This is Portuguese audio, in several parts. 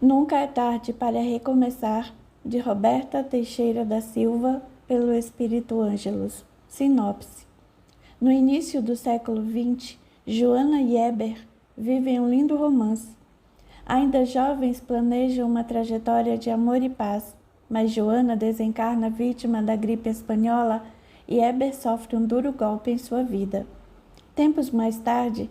Nunca é tarde para recomeçar, de Roberta Teixeira da Silva, pelo Espírito Ângelus. Sinopse. No início do século XX, Joana e Heber vivem um lindo romance. Ainda jovens, planejam uma trajetória de amor e paz, mas Joana desencarna vítima da gripe espanhola e Heber sofre um duro golpe em sua vida. Tempos mais tarde,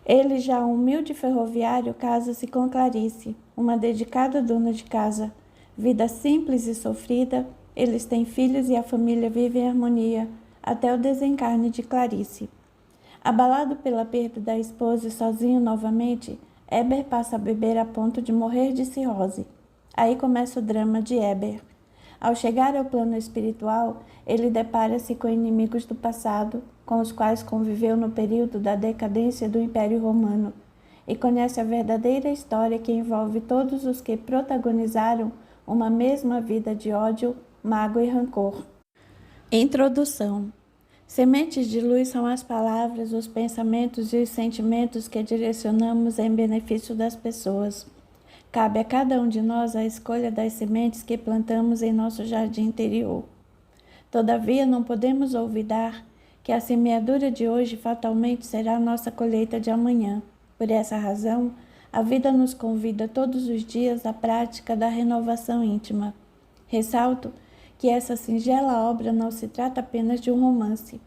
ele, já um humilde ferroviário, casa-se com Clarice, uma dedicada dona de casa. Vida simples e sofrida, eles têm filhos e a família vive em harmonia, até o desencarne de Clarice. Abalado pela perda da esposa e sozinho novamente, Heber passa a beber a ponto de morrer de cirrose. Aí começa o drama de Heber. Ao chegar ao plano espiritual, ele depara-se com inimigos do passado, com os quais conviveu no período da decadência do Império Romano, e conhece a verdadeira história que envolve todos os que protagonizaram uma mesma vida de ódio, mágoa e rancor. Introdução. Sementes de luz são as palavras, os pensamentos e os sentimentos que direcionamos em benefício das pessoas. Cabe a cada um de nós a escolha das sementes que plantamos em nosso jardim interior. Todavia, não podemos olvidar que a semeadura de hoje fatalmente será a nossa colheita de amanhã. Por essa razão, a vida nos convida todos os dias à prática da renovação íntima. Ressalto que essa singela obra não se trata apenas de um romance.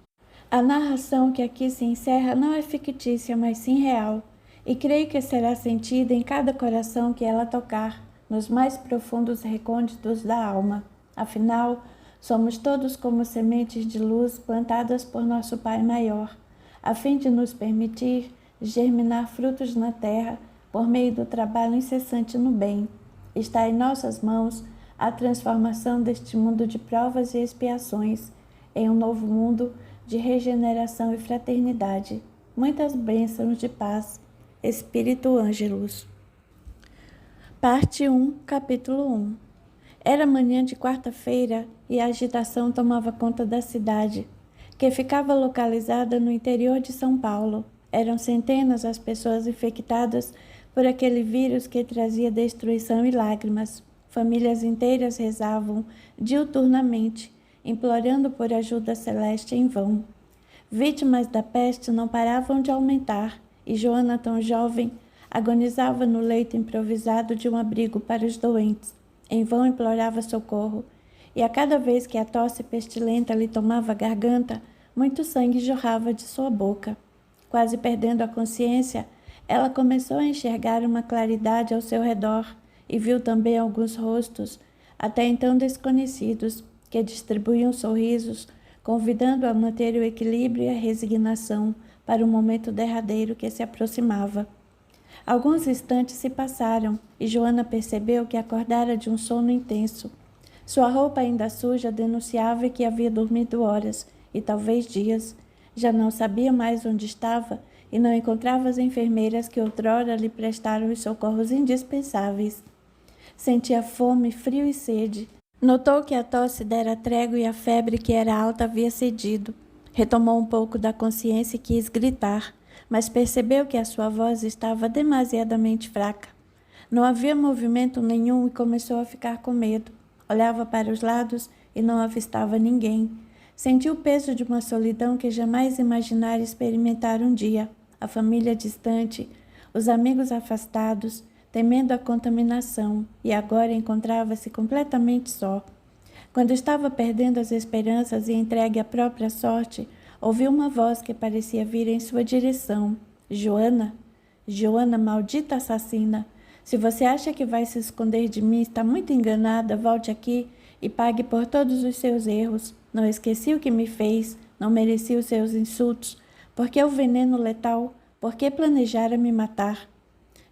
A narração que aqui se encerra não é fictícia, mas sim real, e creio que será sentida em cada coração que ela tocar, nos mais profundos recônditos da alma. Afinal, somos todos como sementes de luz plantadas por nosso Pai Maior, a fim de nos permitir germinar frutos na terra por meio do trabalho incessante no bem. Está em nossas mãos a transformação deste mundo de provas e expiações em um novo mundo de regeneração e fraternidade. Muitas bênçãos de paz. Espírito Ângelus. Parte 1, capítulo 1. Era manhã de quarta-feira e a agitação tomava conta da cidade, que ficava localizada no interior de São Paulo. Eram centenas as pessoas infectadas por aquele vírus que trazia destruição e lágrimas. Famílias inteiras rezavam diuturnamente, implorando por ajuda celeste em vão. Vítimas da peste não paravam de aumentar, e Joana, tão jovem, agonizava no leito improvisado de um abrigo para os doentes. Em vão implorava socorro, e a cada vez que a tosse pestilenta lhe tomava a garganta, muito sangue jorrava de sua boca. Quase perdendo a consciência, ela começou a enxergar uma claridade ao seu redor e viu também alguns rostos, até então desconhecidos, que distribuíam sorrisos, convidando-a a manter o equilíbrio e a resignação para o momento derradeiro que se aproximava. Alguns instantes se passaram e Joana percebeu que acordara de um sono intenso. Sua roupa ainda suja denunciava que havia dormido horas e talvez dias. Já não sabia mais onde estava e não encontrava as enfermeiras que outrora lhe prestaram os socorros indispensáveis. Sentia fome, frio e sede. Notou que a tosse dera trégua e a febre, que era alta, havia cedido. Retomou um pouco da consciência e quis gritar, mas percebeu que a sua voz estava demasiadamente fraca. Não havia movimento nenhum e começou a ficar com medo. Olhava para os lados e não avistava ninguém. Sentiu o peso de uma solidão que jamais imaginara experimentar um dia. A família distante, os amigos afastados, temendo a contaminação, e agora encontrava-se completamente só. Quando estava perdendo as esperanças e entregue à própria sorte, ouviu uma voz que parecia vir em sua direção. Joana? Joana, maldita assassina! Se você acha que vai se esconder de mim, está muito enganada. Volte aqui e pague por todos os seus erros. Não esqueci o que me fez, não mereci os seus insultos. Por que o veneno letal? Por que planejara me matar?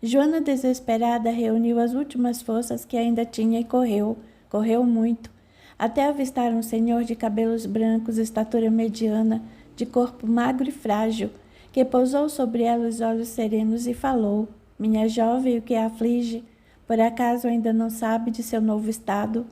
Joana, desesperada, reuniu as últimas forças que ainda tinha e correu. Correu muito, até avistar um senhor de cabelos brancos, estatura mediana, de corpo magro e frágil, que pousou sobre ela os olhos serenos e falou: minha jovem, o que a aflige? Por acaso ainda não sabe de seu novo estado?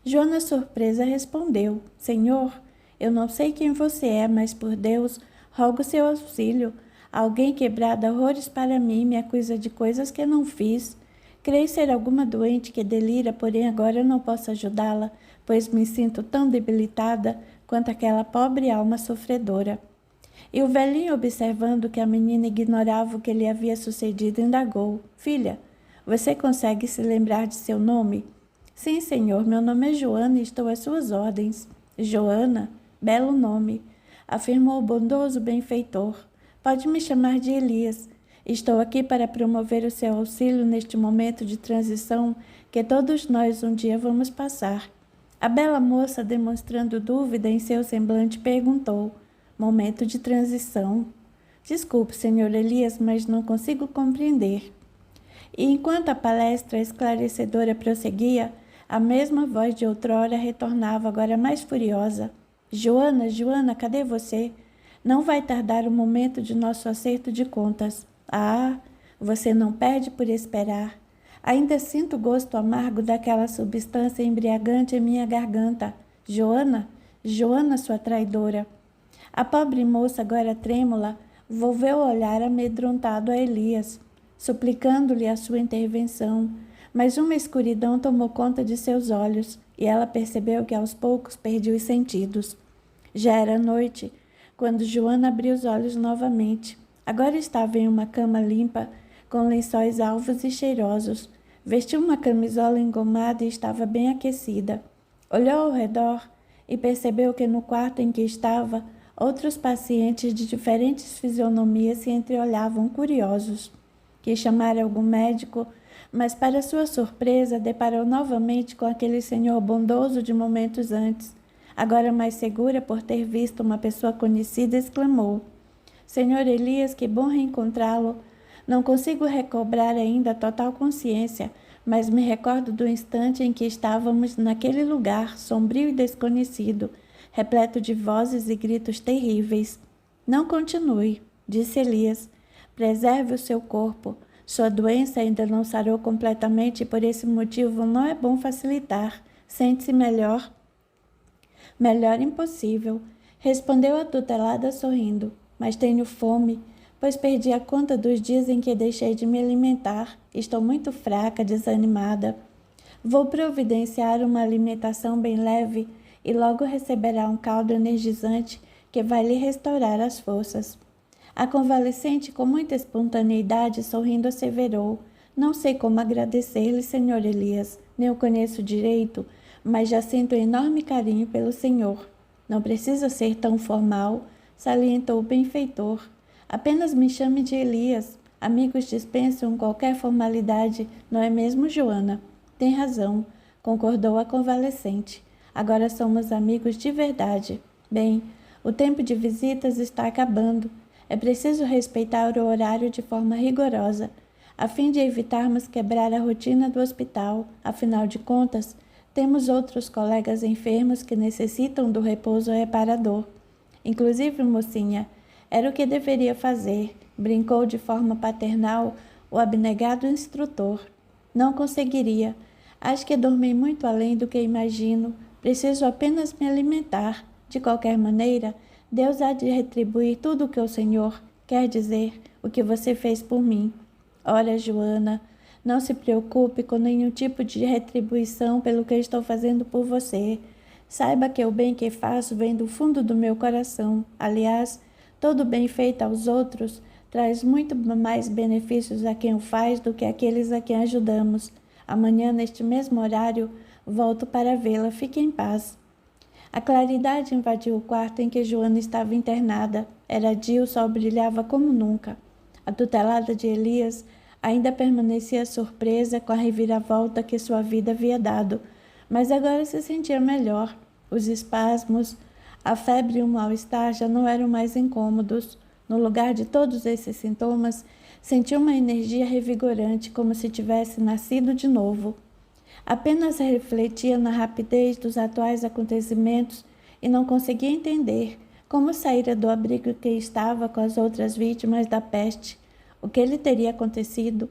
Joana, surpresa, respondeu: Senhor, eu não sei quem você é, mas por Deus, rogo seu auxílio. Alguém que brada horrores para mim me acusa de coisas que não fiz. Creio ser alguma doente que delira, porém agora não posso ajudá-la, pois me sinto tão debilitada quanto aquela pobre alma sofredora. E o velhinho, observando que a menina ignorava o que lhe havia sucedido, indagou: Filha, você consegue se lembrar de seu nome? Sim, senhor, meu nome é Joana e estou às suas ordens. Joana? Belo nome, afirmou o bondoso benfeitor. Pode me chamar de Elias. Estou aqui para promover o seu auxílio neste momento de transição que todos nós um dia vamos passar. A bela moça, demonstrando dúvida em seu semblante, perguntou: Momento de transição? Desculpe, senhor Elias, mas não consigo compreender. E enquanto a palestra esclarecedora prosseguia, a mesma voz de outrora retornava, agora mais furiosa: Joana, Joana, cadê você? Não vai tardar o momento de nosso acerto de contas. Ah, você não perde por esperar. Ainda sinto o gosto amargo daquela substância embriagante em minha garganta. Joana, Joana, sua traidora. A pobre moça, agora trêmula, volveu o olhar amedrontado a Elias, suplicando-lhe a sua intervenção, mas uma escuridão tomou conta de seus olhos e ela percebeu que aos poucos perdia os sentidos. Já era noite, quando Joana abriu os olhos novamente. Agora estava em uma cama limpa, com lençóis alvos e cheirosos. Vestiu uma camisola engomada e estava bem aquecida. Olhou ao redor e percebeu que no quarto em que estava, outros pacientes de diferentes fisionomias se entreolhavam curiosos. Quis chamar algum médico, mas para sua surpresa deparou novamente com aquele senhor bondoso de momentos antes. Agora mais segura por ter visto uma pessoa conhecida, exclamou: Senhor Elias, que bom reencontrá-lo. Não consigo recobrar ainda a total consciência, mas me recordo do instante em que estávamos naquele lugar sombrio e desconhecido, repleto de vozes e gritos terríveis. Não continue, disse Elias. Preserve o seu corpo. Sua doença ainda não sarou completamente e por esse motivo não é bom facilitar. Sente-se melhor? Melhor impossível, respondeu a tutelada sorrindo. Mas tenho fome, pois perdi a conta dos dias em que deixei de me alimentar. Estou muito fraca, desanimada. Vou providenciar uma alimentação bem leve e logo receberá um caldo energizante que vai lhe restaurar as forças. A convalescente, com muita espontaneidade, sorrindo, asseverou: Não sei como agradecer-lhe, senhor Elias, nem o conheço direito, mas já sinto um enorme carinho pelo senhor. Não precisa ser tão formal, salientou o benfeitor. Apenas me chame de Elias. Amigos dispensam qualquer formalidade, não é mesmo, Joana? Tem razão, concordou a convalescente. Agora somos amigos de verdade. Bem, o tempo de visitas está acabando. É preciso respeitar o horário de forma rigorosa, a fim de evitarmos quebrar a rotina do hospital. Afinal de contas, temos outros colegas enfermos que necessitam do repouso reparador. Inclusive, mocinha, era o que deveria fazer, brincou de forma paternal o abnegado instrutor. Não conseguiria. Acho que dormi muito além do que imagino. Preciso apenas me alimentar. De qualquer maneira, Deus há de retribuir tudo o que o Senhor quer dizer, o que você fez por mim. Ora, Joana, não se preocupe com nenhum tipo de retribuição pelo que estou fazendo por você. Saiba que o bem que faço vem do fundo do meu coração. Aliás, todo bem feito aos outros traz muito mais benefícios a quem o faz do que aqueles a quem ajudamos. Amanhã, neste mesmo horário, volto para vê-la. Fique em paz. A claridade invadiu o quarto em que Joana estava internada. Era dia, o sol brilhava como nunca. A tutelada de Elias ainda permanecia surpresa com a reviravolta que sua vida havia dado, mas agora se sentia melhor. Os espasmos, a febre e o mal-estar já não eram mais incômodos. No lugar de todos esses sintomas, sentia uma energia revigorante, como se tivesse nascido de novo. Apenas refletia na rapidez dos atuais acontecimentos e não conseguia entender como saíra do abrigo que estava com as outras vítimas da peste. O que lhe teria acontecido?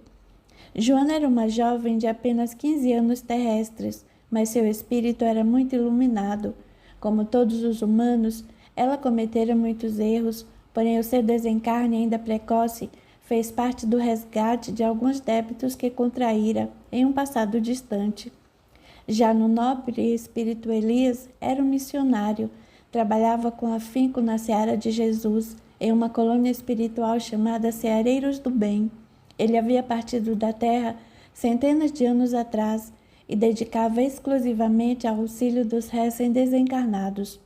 Joana era uma jovem de apenas 15 anos terrestres, mas seu espírito era muito iluminado. Como todos os humanos, ela cometera muitos erros, porém o seu desencarne ainda precoce fez parte do resgate de alguns débitos que contraíra em um passado distante. Já no nobre espírito Elias, era um missionário, trabalhava com afinco na seara de Jesus, em uma colônia espiritual chamada Ceareiros do Bem. Ele havia partido da terra centenas de anos atrás e dedicava exclusivamente ao auxílio dos recém-desencarnados.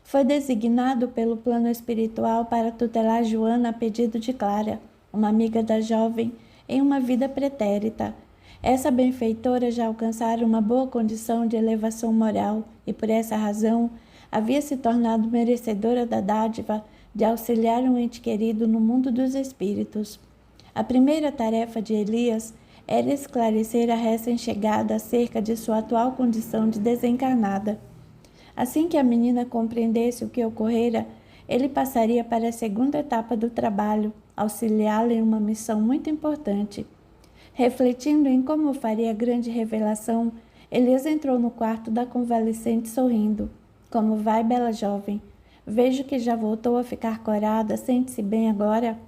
Foi designado pelo plano espiritual para tutelar Joana a pedido de Clara, uma amiga da jovem, em uma vida pretérita. Essa benfeitora já alcançara uma boa condição de elevação moral e, por essa razão, havia se tornado merecedora da dádiva de auxiliar um ente querido no mundo dos espíritos. A primeira tarefa de Elias era esclarecer a recém-chegada acerca de sua atual condição de desencarnada. Assim que a menina compreendesse o que ocorrera, ele passaria para a segunda etapa do trabalho, auxiliá-la em uma missão muito importante. Refletindo em como faria a grande revelação, Elias entrou no quarto da convalescente sorrindo. Como vai, bela jovem? Vejo que já voltou a ficar corada, sente-se bem agora?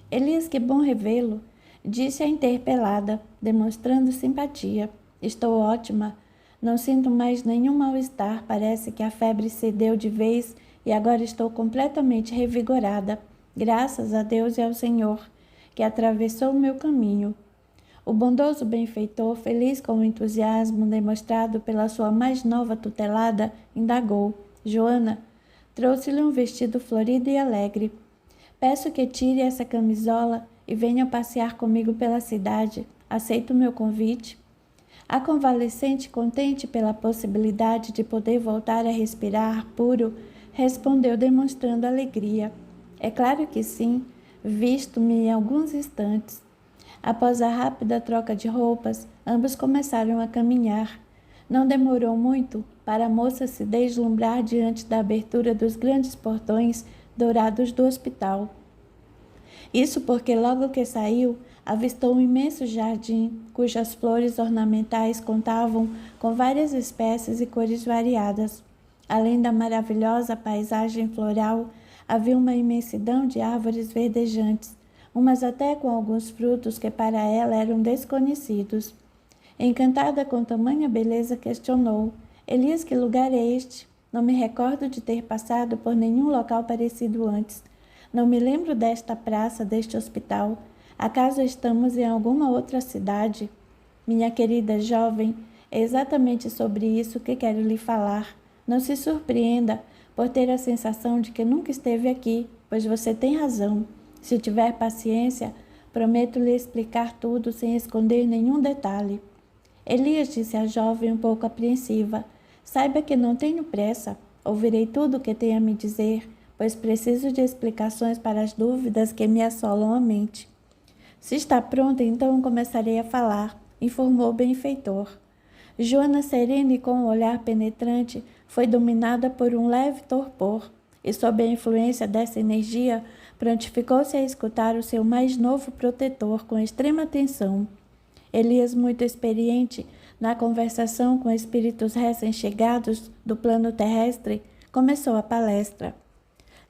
Elias, que bom revê-lo, disse a interpelada, demonstrando simpatia. Estou ótima. Não sinto mais nenhum mal-estar, parece que a febre cedeu de vez e agora estou completamente revigorada, graças a Deus e ao Senhor, que atravessou o meu caminho. O bondoso benfeitor, feliz com o entusiasmo demonstrado pela sua mais nova tutelada, indagou. Joana, trouxe-lhe um vestido florido e alegre. Peço que tire essa camisola e venha passear comigo pela cidade. Aceita o meu convite? A convalescente, contente pela possibilidade de poder voltar a respirar puro, respondeu demonstrando alegria. É claro que sim, visto-me em alguns instantes. Após a rápida troca de roupas, ambos começaram a caminhar. Não demorou muito para a moça se deslumbrar diante da abertura dos grandes portões dourados do hospital. Isso porque logo que saiu, avistou um imenso jardim, cujas flores ornamentais contavam com várias espécies e cores variadas. Além da maravilhosa paisagem floral, havia uma imensidão de árvores verdejantes, umas até com alguns frutos que para ela eram desconhecidos. Encantada com tamanha beleza, questionou: Elias, que lugar é este? Não me recordo de ter passado por nenhum local parecido antes. Não me lembro desta praça, deste hospital. Acaso estamos em alguma outra cidade? Minha querida jovem, é exatamente sobre isso que quero lhe falar. Não se surpreenda por ter a sensação de que nunca esteve aqui, pois você tem razão. Se tiver paciência, prometo lhe explicar tudo sem esconder nenhum detalhe. Elias, disse a jovem um pouco apreensiva, saiba que não tenho pressa. Ouvirei tudo o que tem a me dizer, pois preciso de explicações para as dúvidas que me assolam a mente. Se está pronta, então começarei a falar, informou o benfeitor. Joana, serena e com um olhar penetrante, foi dominada por um leve torpor, e sob a influência dessa energia, prontificou-se a escutar o seu mais novo protetor com extrema atenção. Elias, muito experiente na conversação com espíritos recém-chegados do plano terrestre, começou a palestra.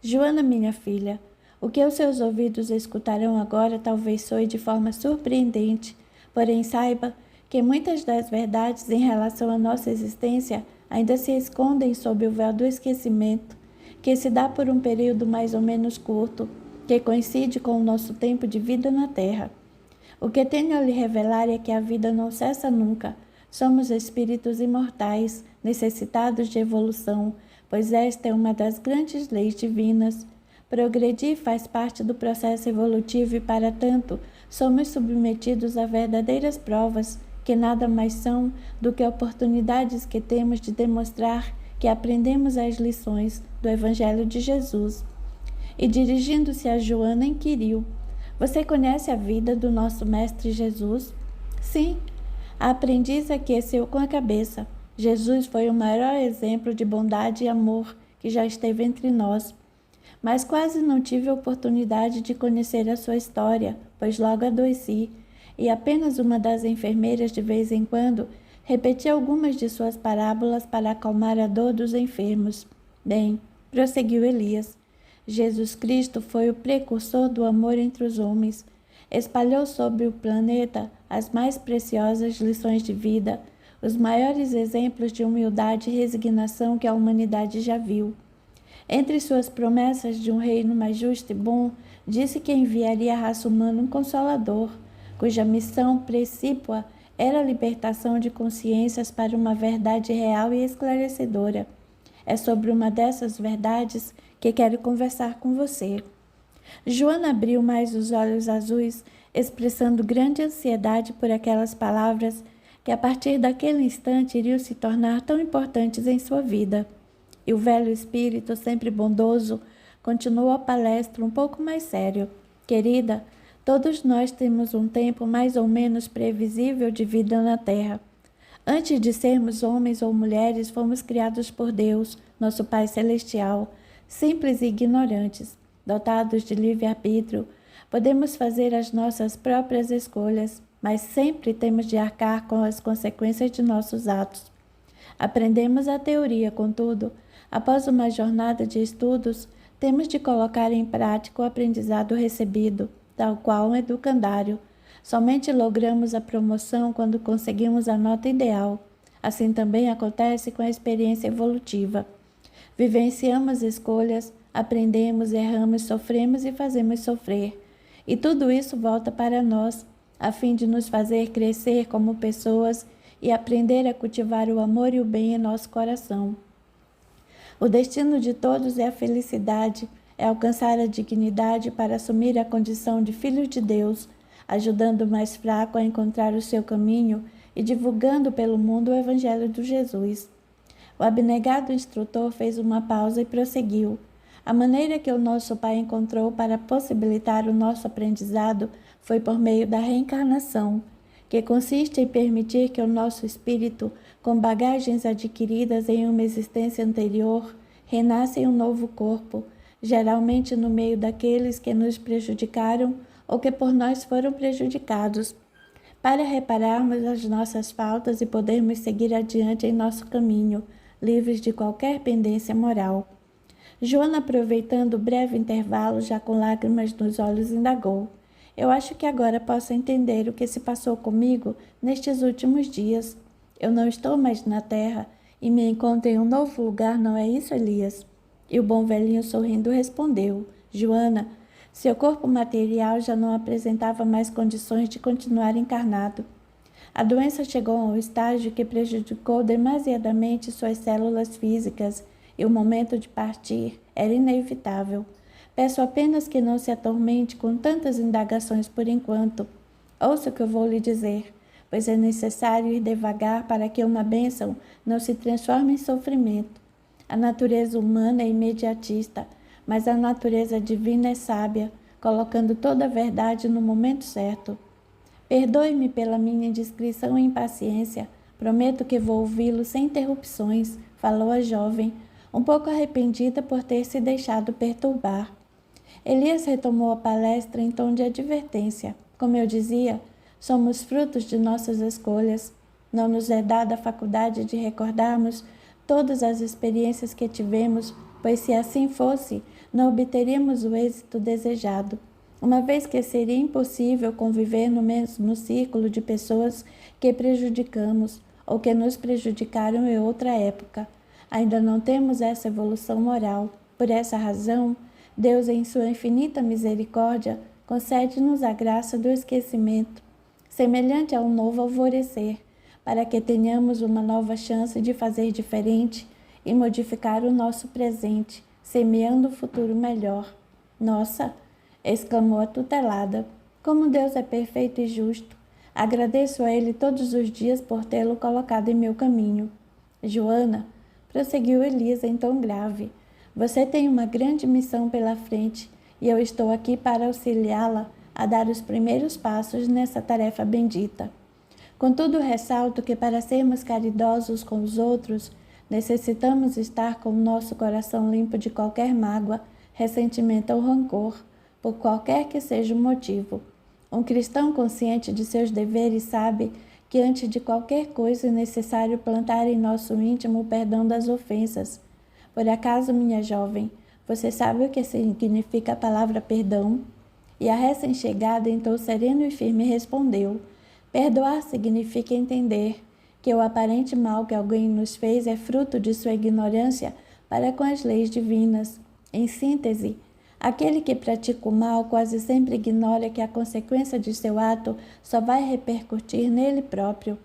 Joana, minha filha, o que os seus ouvidos escutarão agora talvez soe de forma surpreendente, porém saiba que muitas das verdades em relação à nossa existência ainda se escondem sob o véu do esquecimento, que se dá por um período mais ou menos curto, que coincide com o nosso tempo de vida na Terra. O que tenho a lhe revelar é que a vida não cessa nunca. Somos espíritos imortais, necessitados de evolução, pois esta é uma das grandes leis divinas. Progredir faz parte do processo evolutivo e, para tanto, somos submetidos a verdadeiras provas, que nada mais são do que oportunidades que temos de demonstrar que aprendemos as lições do Evangelho de Jesus. E, dirigindo-se a Joana, inquiriu: Você conhece a vida do nosso Mestre Jesus? Sim, a aprendiz aqueceu com a cabeça. Jesus foi o maior exemplo de bondade e amor que já esteve entre nós. Mas quase não tive a oportunidade de conhecer a sua história, pois logo adoeci, e apenas uma das enfermeiras, de vez em quando, repetia algumas de suas parábolas para acalmar a dor dos enfermos. Bem, prosseguiu Elias, Jesus Cristo foi o precursor do amor entre os homens. espalhou sobre o planeta as mais preciosas lições de vida, os maiores exemplos de humildade e resignação que a humanidade já viu. Entre suas promessas de um reino mais justo e bom, disse que enviaria à raça humana um consolador, cuja missão precípua era a libertação de consciências para uma verdade real e esclarecedora. É sobre uma dessas verdades que quero conversar com você. Joana abriu mais os olhos azuis, expressando grande ansiedade por aquelas palavras que a partir daquele instante iriam se tornar tão importantes em sua vida. E o velho espírito, sempre bondoso, continuou a palestra um pouco mais sério. Querida, todos nós temos um tempo mais ou menos previsível de vida na Terra. Antes de sermos homens ou mulheres, fomos criados por Deus, nosso Pai Celestial, simples e ignorantes, dotados de livre-arbítrio. Podemos fazer as nossas próprias escolhas, mas sempre temos de arcar com as consequências de nossos atos. Aprendemos a teoria, contudo, após uma jornada de estudos, temos de colocar em prática o aprendizado recebido, tal qual um educandário. Somente logramos a promoção quando conseguimos a nota ideal. Assim também acontece com a experiência evolutiva. Vivenciamos escolhas, aprendemos, erramos, sofremos e fazemos sofrer. E tudo isso volta para nós, a fim de nos fazer crescer como pessoas e aprender a cultivar o amor e o bem em nosso coração. O destino de todos é a felicidade, é alcançar a dignidade para assumir a condição de filhos de Deus, ajudando o mais fraco a encontrar o seu caminho e divulgando pelo mundo o Evangelho de Jesus. O abnegado instrutor fez uma pausa e prosseguiu. A maneira que o nosso Pai encontrou para possibilitar o nosso aprendizado foi por meio da reencarnação, que consiste em permitir que o nosso espírito, com bagagens adquiridas em uma existência anterior, renasça em um novo corpo, geralmente no meio daqueles que nos prejudicaram ou que por nós foram prejudicados, para repararmos as nossas faltas e podermos seguir adiante em nosso caminho, livres de qualquer pendência moral. Joana, aproveitando o breve intervalo, já com lágrimas nos olhos, indagou. Eu acho que agora posso entender o que se passou comigo nestes últimos dias. Eu não estou mais na terra e me encontro em um novo lugar, não é isso, Elias? E o bom velhinho sorrindo respondeu, Joana, seu corpo material já não apresentava mais condições de continuar encarnado. A doença chegou a um estágio que prejudicou demasiadamente suas células físicas e o momento de partir era inevitável. Peço apenas que não se atormente com tantas indagações por enquanto. Ouça o que eu vou lhe dizer, pois é necessário ir devagar para que uma bênção não se transforme em sofrimento. A natureza humana é imediatista, mas a natureza divina é sábia, colocando toda a verdade no momento certo. Perdoe-me pela minha indiscrição e impaciência. Prometo que vou ouvi-lo sem interrupções, falou a jovem, um pouco arrependida por ter se deixado perturbar. Elias retomou a palestra em tom de advertência. Como eu dizia, somos frutos de nossas escolhas. Não nos é dada a faculdade de recordarmos todas as experiências que tivemos, pois se assim fosse, não obteríamos o êxito desejado, uma vez que seria impossível conviver no mesmo círculo de pessoas que prejudicamos ou que nos prejudicaram em outra época. Ainda não temos essa evolução moral. Por essa razão, Deus, em sua infinita misericórdia, concede-nos a graça do esquecimento, semelhante a um novo alvorecer, para que tenhamos uma nova chance de fazer diferente e modificar o nosso presente, semeando o futuro melhor. Nossa! Exclamou a tutelada. Como Deus é perfeito e justo! Agradeço a Ele todos os dias por tê-lo colocado em meu caminho. Joana, prosseguiu Elisa em tom grave, você tem uma grande missão pela frente e eu estou aqui para auxiliá-la a dar os primeiros passos nessa tarefa bendita. Contudo, ressalto que para sermos caridosos com os outros, necessitamos estar com o nosso coração limpo de qualquer mágoa, ressentimento ou rancor, por qualquer que seja o motivo. Um cristão consciente de seus deveres sabe que antes de qualquer coisa é necessário plantar em nosso íntimo o perdão das ofensas. Por acaso, minha jovem, você sabe o que significa a palavra perdão? E a recém-chegada, em tom sereno e firme, respondeu: perdoar significa entender que o aparente mal que alguém nos fez é fruto de sua ignorância para com as leis divinas. Em síntese, aquele que pratica o mal quase sempre ignora que a consequência de seu ato só vai repercutir nele próprio.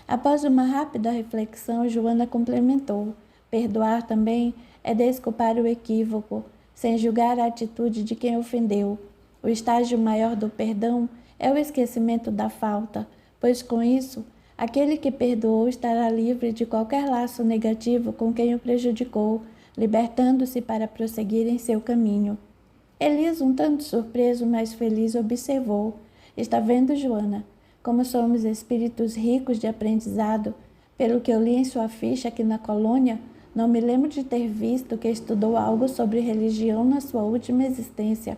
Após uma rápida reflexão, Joana complementou: perdoar também é desculpar o equívoco, sem julgar a atitude de quem ofendeu. O estágio maior do perdão é o esquecimento da falta, pois com isso, aquele que perdoou estará livre de qualquer laço negativo com quem o prejudicou, libertando-se para prosseguir em seu caminho. Elias, um tanto surpreso, mas feliz, observou: está vendo, Joana, como somos espíritos ricos de aprendizado? Pelo que eu li em sua ficha aqui na colônia, não me lembro de ter visto que estudou algo sobre religião na sua última existência.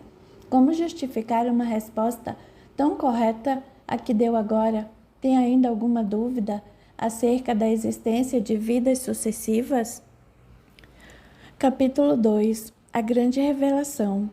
Como justificar uma resposta tão correta a que deu agora? Tem ainda alguma dúvida acerca da existência de vidas sucessivas? Capítulo 2. A grande revelação.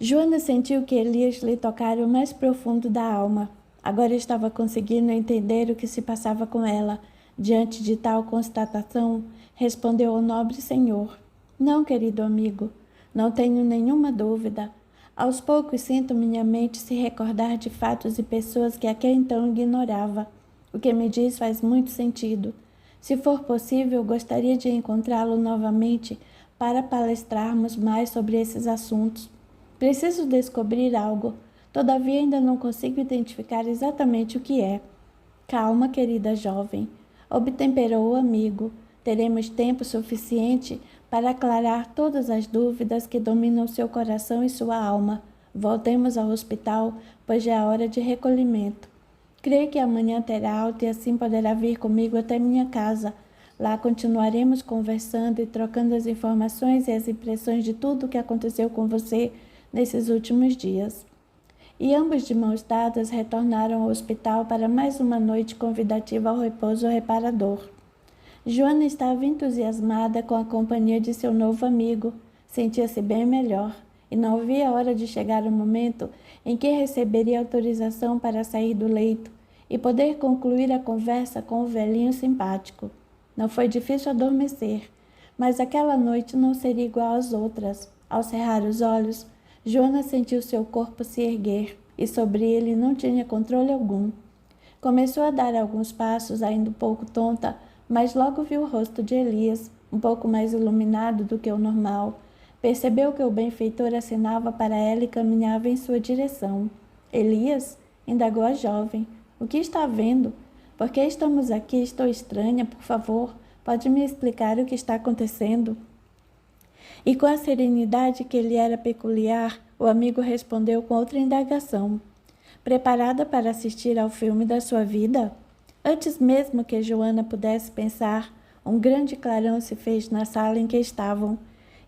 Joana sentiu que Elias lhe tocara o mais profundo da alma. Agora estava conseguindo entender o que se passava com ela. Diante de tal constatação, respondeu ao nobre senhor: não, querido amigo, não tenho nenhuma dúvida. Aos poucos sinto minha mente se recordar de fatos e pessoas que até então ignorava. O que me diz faz muito sentido. Se for possível, gostaria de encontrá-lo novamente para palestrarmos mais sobre esses assuntos. Preciso descobrir algo, todavia ainda não consigo identificar exatamente o que é. Calma, querida jovem, obtemperou o amigo. Teremos tempo suficiente para aclarar todas as dúvidas que dominam seu coração e sua alma. Voltemos ao hospital, pois já é hora de recolhimento. Creio que amanhã terá alta e assim poderá vir comigo até minha casa. Lá continuaremos conversando e trocando as informações e as impressões de tudo o que aconteceu com você nesses últimos dias. E ambos, de mãos dadas, retornaram ao hospital para mais uma noite convidativa ao repouso reparador. Joana estava entusiasmada com a companhia de seu novo amigo. Sentia-se bem melhor e não via a hora de chegar o momento em que receberia autorização para sair do leito e poder concluir a conversa com o velhinho simpático. Não foi difícil adormecer, mas aquela noite não seria igual às outras. Ao cerrar os olhos, Joana sentiu seu corpo se erguer e sobre ele não tinha controle algum. Começou a dar alguns passos, ainda um pouco tonta, mas logo viu o rosto de Elias, um pouco mais iluminado do que o normal. Percebeu que o benfeitor acenava para ela e caminhava em sua direção. Elias? Indagou a jovem. O que está vendo? Por que estamos aqui? Estou estranha, por favor. Pode me explicar o que está acontecendo? E com a serenidade que lhe era peculiar, o amigo respondeu com outra indagação. Preparada para assistir ao filme da sua vida? Antes mesmo que Joana pudesse pensar, um grande clarão se fez na sala em que estavam,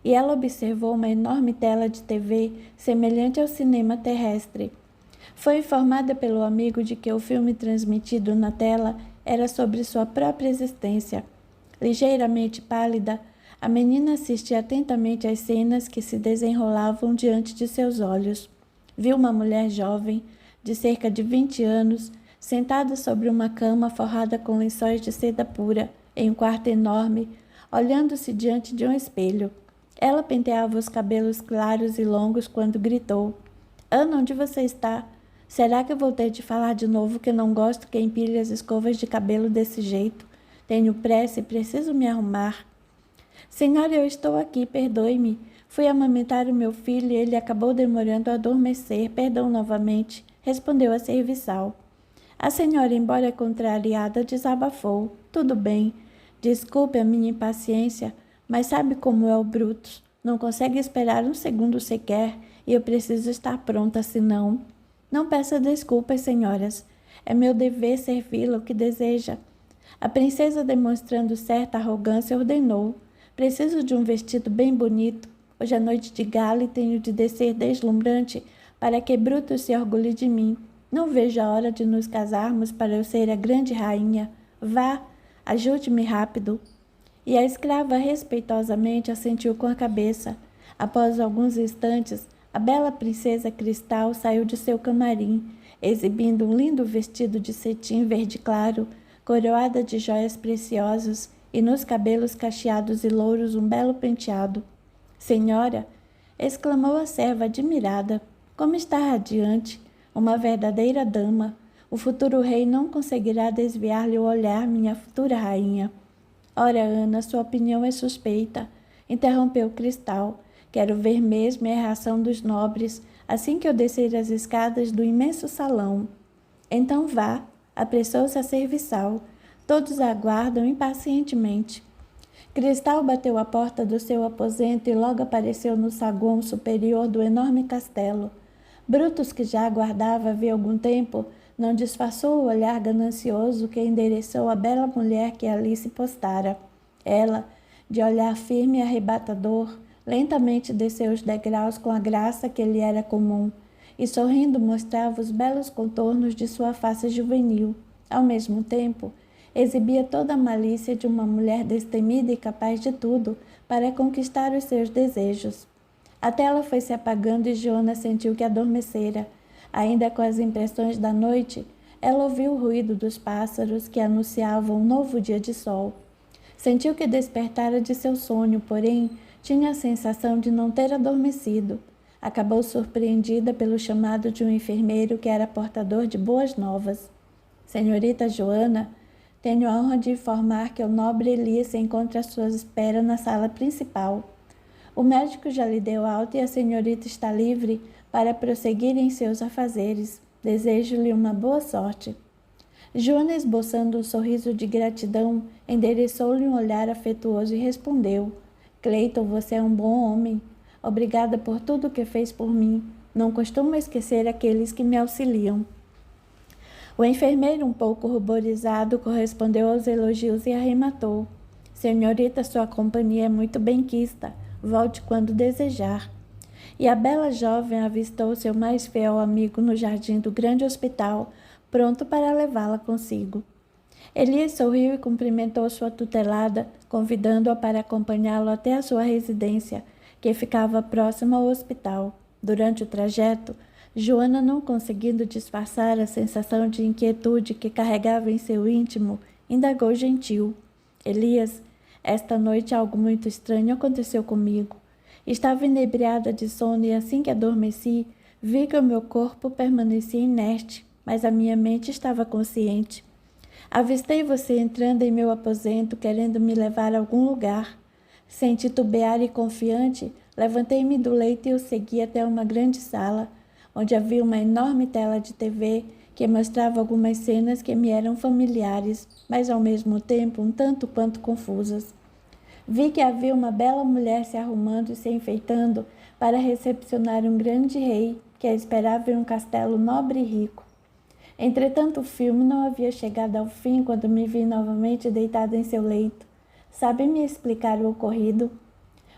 e ela observou uma enorme tela de TV semelhante ao cinema terrestre. Foi informada pelo amigo de que o filme transmitido na tela era sobre sua própria existência. Ligeiramente pálida, a menina assistia atentamente às cenas que se desenrolavam diante de seus olhos. Viu uma mulher jovem, de cerca de 20 anos, sentada sobre uma cama forrada com lençóis de seda pura, em um quarto enorme, olhando-se diante de um espelho. Ela penteava os cabelos claros e longos quando gritou: Ana, onde você está? Será que eu vou ter de falar de novo que não gosto que empilhe as escovas de cabelo desse jeito? Tenho pressa e preciso me arrumar. Senhora, eu estou aqui, perdoe-me. Fui amamentar o meu filho e ele acabou demorando a adormecer. Perdão novamente, respondeu a serviçal. A senhora, embora contrariada, desabafou. Tudo bem. Desculpe a minha impaciência, mas sabe como é o Brutus? Não consegue esperar um segundo sequer e eu preciso estar pronta, senão... Não peça desculpas, senhoras. É meu dever servi-la o que deseja. A princesa, demonstrando certa arrogância, ordenou. Preciso de um vestido bem bonito. Hoje é noite de gala e tenho de descer deslumbrante para que Brutus se orgulhe de mim. Não vejo a hora de nos casarmos para eu ser a grande rainha. Vá, ajude-me rápido. E a escrava respeitosamente assentiu com a cabeça. Após alguns instantes, A bela princesa Cristal saiu de seu camarim, exibindo um lindo vestido de cetim verde claro, coroada de joias preciosas, e nos cabelos cacheados e louros um belo penteado. Senhora, exclamou a serva admirada, como está radiante, uma verdadeira dama. O futuro rei não conseguirá desviar-lhe o olhar, minha futura rainha. Ora, Ana, sua opinião é suspeita, interrompeu Cristal. Quero ver mesmo a reação dos nobres, assim que eu descer as escadas do imenso salão. Então vá, apressou-se a serviçal. Todos aguardam impacientemente. Cristal bateu à porta do seu aposento e logo apareceu no saguão superior do enorme castelo. Brutus, que já aguardava havia algum tempo, não disfarçou o olhar ganancioso que endereçou à bela mulher que ali se postara. Ela, de olhar firme e arrebatador, lentamente desceu os degraus com a graça que lhe era comum, e sorrindo mostrava os belos contornos de sua face juvenil. Ao mesmo tempo, exibia toda a malícia de uma mulher destemida e capaz de tudo para conquistar os seus desejos. A tela foi se apagando e Joana sentiu que adormecera. Ainda com as impressões da noite, ela ouviu o ruído dos pássaros que anunciavam um novo dia de sol. Sentiu que despertara de seu sonho, porém, tinha a sensação de não ter adormecido. Acabou surpreendida pelo chamado de um enfermeiro que era portador de boas novas. Senhorita Joana, tenho a honra de informar que o nobre Elias se encontra à sua espera na sala principal. O médico já lhe deu alta e a senhorita está livre para prosseguir em seus afazeres. Desejo-lhe uma boa sorte. Joana, esboçando um sorriso de gratidão, endereçou-lhe um olhar afetuoso e respondeu: Cleiton, você é um bom homem. Obrigada por tudo o que fez por mim. Não costumo esquecer aqueles que me auxiliam. O enfermeiro, um pouco ruborizado, correspondeu aos elogios e arrematou: Senhorita, sua companhia é muito benquista. Volte quando desejar. E a bela jovem avistou seu mais fiel amigo no jardim do grande hospital, pronto para levá-la consigo. Elias sorriu e cumprimentou sua tutelada, convidando-a para acompanhá-lo até a sua residência, que ficava próxima ao hospital. Durante o trajeto, Joana, não conseguindo disfarçar a sensação de inquietude que carregava em seu íntimo, indagou gentil: Elias, esta noite algo muito estranho aconteceu comigo. Estava inebriada de sono e assim que adormeci, vi que o meu corpo permanecia inerte, mas a minha mente estava consciente. Avistei você entrando em meu aposento, querendo me levar a algum lugar. Sem titubear e confiante, levantei-me do leito e o segui até uma grande sala, onde havia uma enorme tela de TV que mostrava algumas cenas que me eram familiares, mas ao mesmo tempo um tanto quanto confusas. Vi que havia uma bela mulher se arrumando e se enfeitando para recepcionar um grande rei que a esperava em um castelo nobre e rico. Entretanto, o filme não havia chegado ao fim quando me vi novamente deitada em seu leito. Sabe me explicar o ocorrido?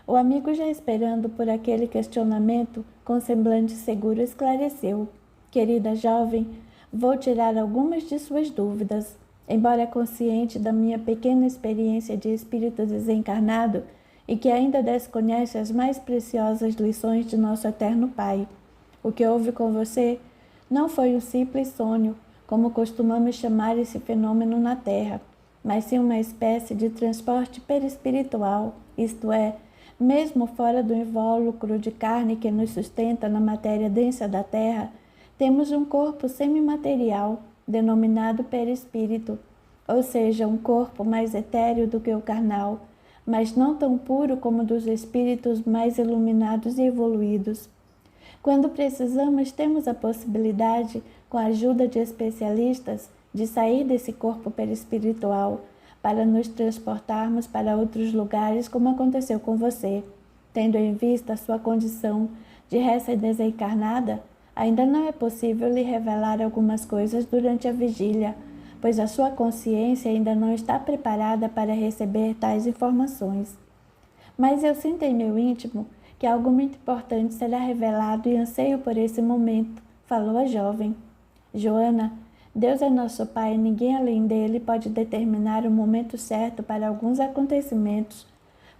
O amigo, já esperando por aquele questionamento, com semblante seguro, esclareceu: Querida jovem, vou tirar algumas de suas dúvidas. Embora consciente da minha pequena experiência de espírito desencarnado e que ainda desconhece as mais preciosas lições de nosso eterno Pai, o que houve com você não foi um simples sonho, como costumamos chamar esse fenômeno na Terra, mas sim uma espécie de transporte perispiritual, isto é, mesmo fora do invólucro de carne que nos sustenta na matéria densa da Terra, temos um corpo semimaterial, denominado perispírito, ou seja, um corpo mais etéreo do que o carnal, mas não tão puro como o dos espíritos mais iluminados e evoluídos. Quando precisamos, temos a possibilidade, com a ajuda de especialistas, de sair desse corpo perispiritual para nos transportarmos para outros lugares, como aconteceu com você. Tendo em vista a sua condição de recém-desencarnada, ainda não é possível lhe revelar algumas coisas durante a vigília, pois a sua consciência ainda não está preparada para receber tais informações. Mas eu sinto em meu íntimo que algo muito importante será revelado e anseio por esse momento, falou a jovem. Joana, Deus é nosso Pai e ninguém além dele pode determinar o momento certo para alguns acontecimentos.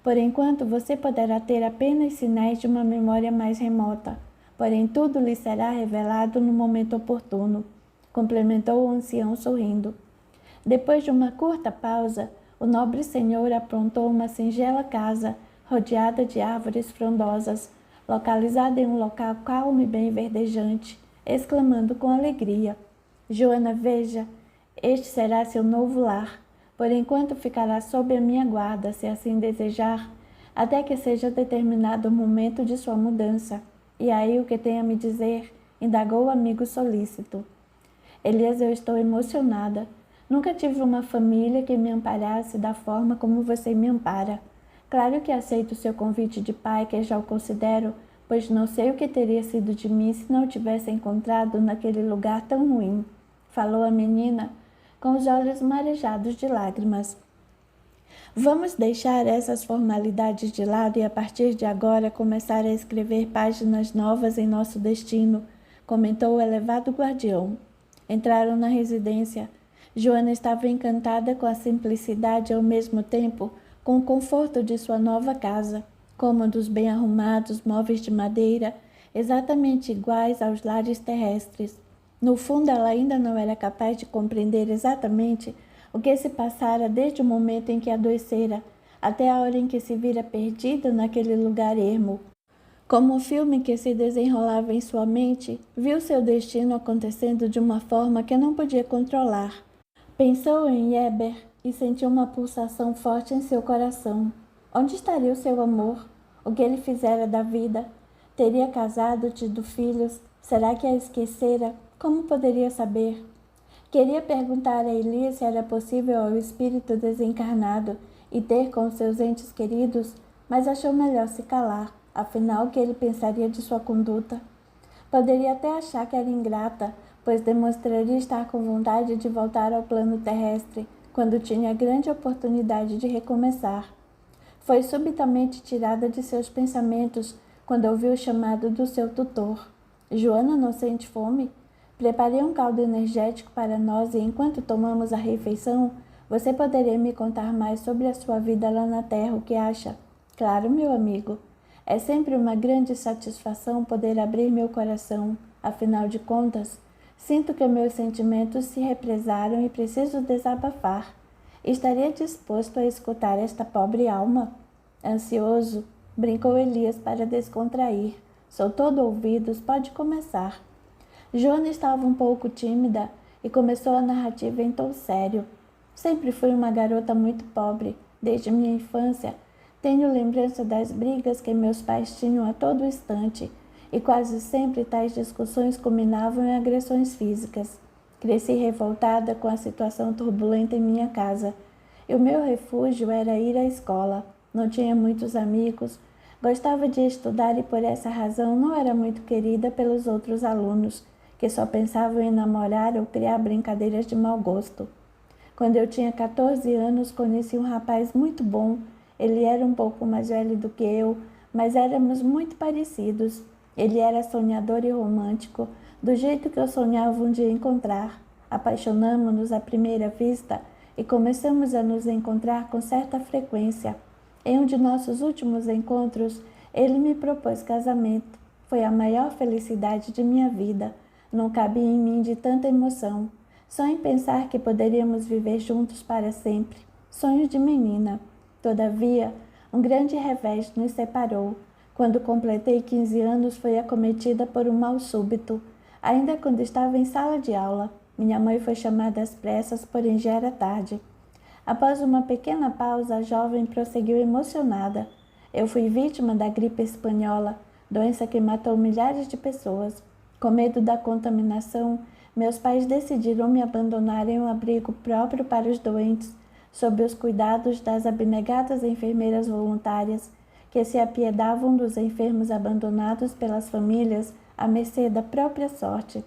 Por enquanto, você poderá ter apenas sinais de uma memória mais remota, porém tudo lhe será revelado no momento oportuno, complementou o ancião sorrindo. Depois de uma curta pausa, o nobre senhor aprontou uma singela casa, rodeada de árvores frondosas, localizada em um local calmo e bem verdejante, exclamando com alegria: Joana, veja, este será seu novo lar. Por enquanto ficará sob a minha guarda, se assim desejar, até que seja determinado o momento de sua mudança. E aí o que tem a me dizer? Indagou o amigo solícito. Elias, eu estou emocionada. Nunca tive uma família que me amparasse da forma como você me ampara. Claro que aceito o seu convite de pai, que já o considero, pois não sei o que teria sido de mim se não o tivesse encontrado naquele lugar tão ruim. Falou a menina, com os olhos marejados de lágrimas. Vamos deixar essas formalidades de lado e a partir de agora começar a escrever páginas novas em nosso destino, comentou o elevado guardião. Entraram na residência. Joana estava encantada com a simplicidade e ao mesmo tempo com o conforto de sua nova casa, cômodos bem arrumados, móveis de madeira, exatamente iguais aos lares terrestres. No fundo, ela ainda não era capaz de compreender exatamente o que se passara desde o momento em que adoecera, até a hora em que se vira perdida naquele lugar ermo. Como um filme que se desenrolava em sua mente, viu seu destino acontecendo de uma forma que não podia controlar. Pensou em Heber e sentiu uma pulsação forte em seu coração. Onde estaria o seu amor? O que ele fizera da vida? Teria casado, tido filhos? Será que a esquecera? Como poderia saber? Queria perguntar a Elias se era possível ao espírito desencarnado e ter com seus entes queridos, mas achou melhor se calar, afinal, o que ele pensaria de sua conduta? Poderia até achar que era ingrata, pois demonstraria estar com vontade de voltar ao plano terrestre, quando tinha a grande oportunidade de recomeçar. Foi subitamente tirada de seus pensamentos quando ouviu o chamado do seu tutor. Joana, não sente fome? Preparei um caldo energético para nós e enquanto tomamos a refeição, você poderia me contar mais sobre a sua vida lá na Terra, o que acha? Claro, meu amigo. É sempre uma grande satisfação poder abrir meu coração. Afinal de contas, sinto que meus sentimentos se represaram e preciso desabafar. Estaria disposto a escutar esta pobre alma? Ansioso, brincou Elias para descontrair. Sou todo ouvidos, pode começar. Joana estava um pouco tímida e começou a narrativa em tom sério. Sempre fui uma garota muito pobre. Desde minha infância, tenho lembrança das brigas que meus pais tinham a todo instante, e quase sempre tais discussões culminavam em agressões físicas. Cresci revoltada com a situação turbulenta em minha casa, e o meu refúgio era ir à escola. Não tinha muitos amigos, gostava de estudar e por essa razão não era muito querida pelos outros alunos, que só pensavam em namorar ou criar brincadeiras de mau gosto. Quando eu tinha 14 anos, conheci um rapaz muito bom. Ele era um pouco mais velho do que eu, mas éramos muito parecidos. Ele era sonhador e romântico, do jeito que eu sonhava um dia encontrar. Apaixonamo-nos à primeira vista e começamos a nos encontrar com certa frequência. Em um de nossos últimos encontros, ele me propôs casamento. Foi a maior felicidade de minha vida. Não cabia em mim de tanta emoção. Só em pensar que poderíamos viver juntos para sempre. Sonho de menina. Todavia, um grande revés nos separou. Quando completei 15 anos, fui acometida por um mal súbito. Ainda quando estava em sala de aula, minha mãe foi chamada às pressas, porém já era tarde. Após uma pequena pausa, a jovem prosseguiu emocionada. Eu fui vítima da gripe espanhola, doença que matou milhares de pessoas. Com medo da contaminação, meus pais decidiram me abandonar em um abrigo próprio para os doentes, sob os cuidados das abnegadas enfermeiras voluntárias, que se apiedavam dos enfermos abandonados pelas famílias à mercê da própria sorte.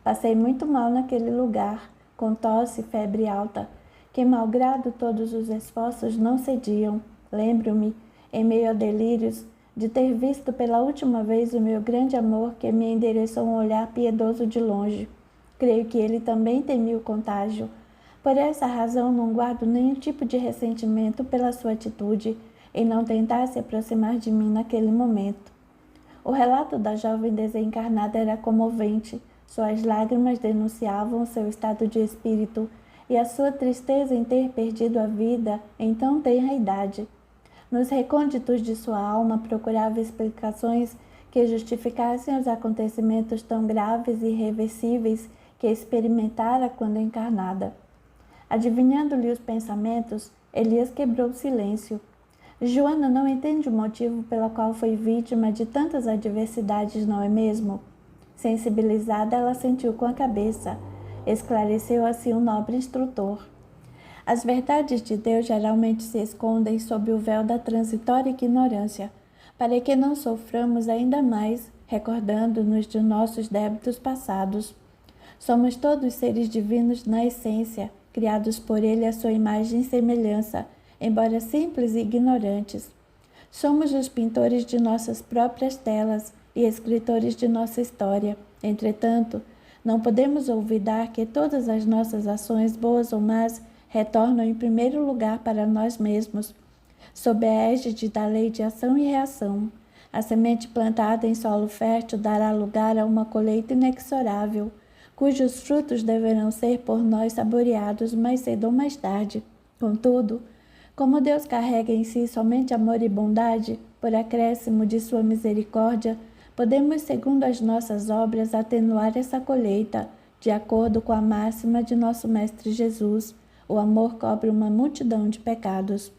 Passei muito mal naquele lugar, com tosse e febre alta, que, malgrado todos os esforços, não cediam. Lembro-me, em meio a delírios, de ter visto pela última vez o meu grande amor que me endereçou um olhar piedoso de longe. Creio que ele também temia o contágio. Por essa razão não guardo nenhum tipo de ressentimento pela sua atitude em não tentar se aproximar de mim naquele momento. O relato da jovem desencarnada era comovente. Suas lágrimas denunciavam seu estado de espírito e a sua tristeza em ter perdido a vida em tão tenra idade. Nos recônditos de sua alma procurava explicações que justificassem os acontecimentos tão graves e irreversíveis que experimentara quando encarnada. Adivinhando-lhe os pensamentos, Elias quebrou o silêncio. Joana não entende o motivo pelo qual foi vítima de tantas adversidades, não é mesmo? Sensibilizada, ela sentiu com a cabeça. Esclareceu assim o nobre instrutor. As verdades de Deus geralmente se escondem sob o véu da transitória ignorância, para que não soframos ainda mais, recordando-nos de nossos débitos passados. Somos todos seres divinos na essência, criados por Ele à sua imagem e semelhança, embora simples e ignorantes. Somos os pintores de nossas próprias telas e escritores de nossa história. Entretanto, não podemos olvidar que todas as nossas ações, boas ou más, retornam em primeiro lugar para nós mesmos, sob a égide da lei de ação e reação. A semente plantada em solo fértil dará lugar a uma colheita inexorável, cujos frutos deverão ser por nós saboreados mais cedo ou mais tarde. Contudo, como Deus carrega em si somente amor e bondade, por acréscimo de sua misericórdia, podemos, segundo as nossas obras, atenuar essa colheita, de acordo com a máxima de nosso Mestre Jesus: o amor cobre uma multidão de pecados.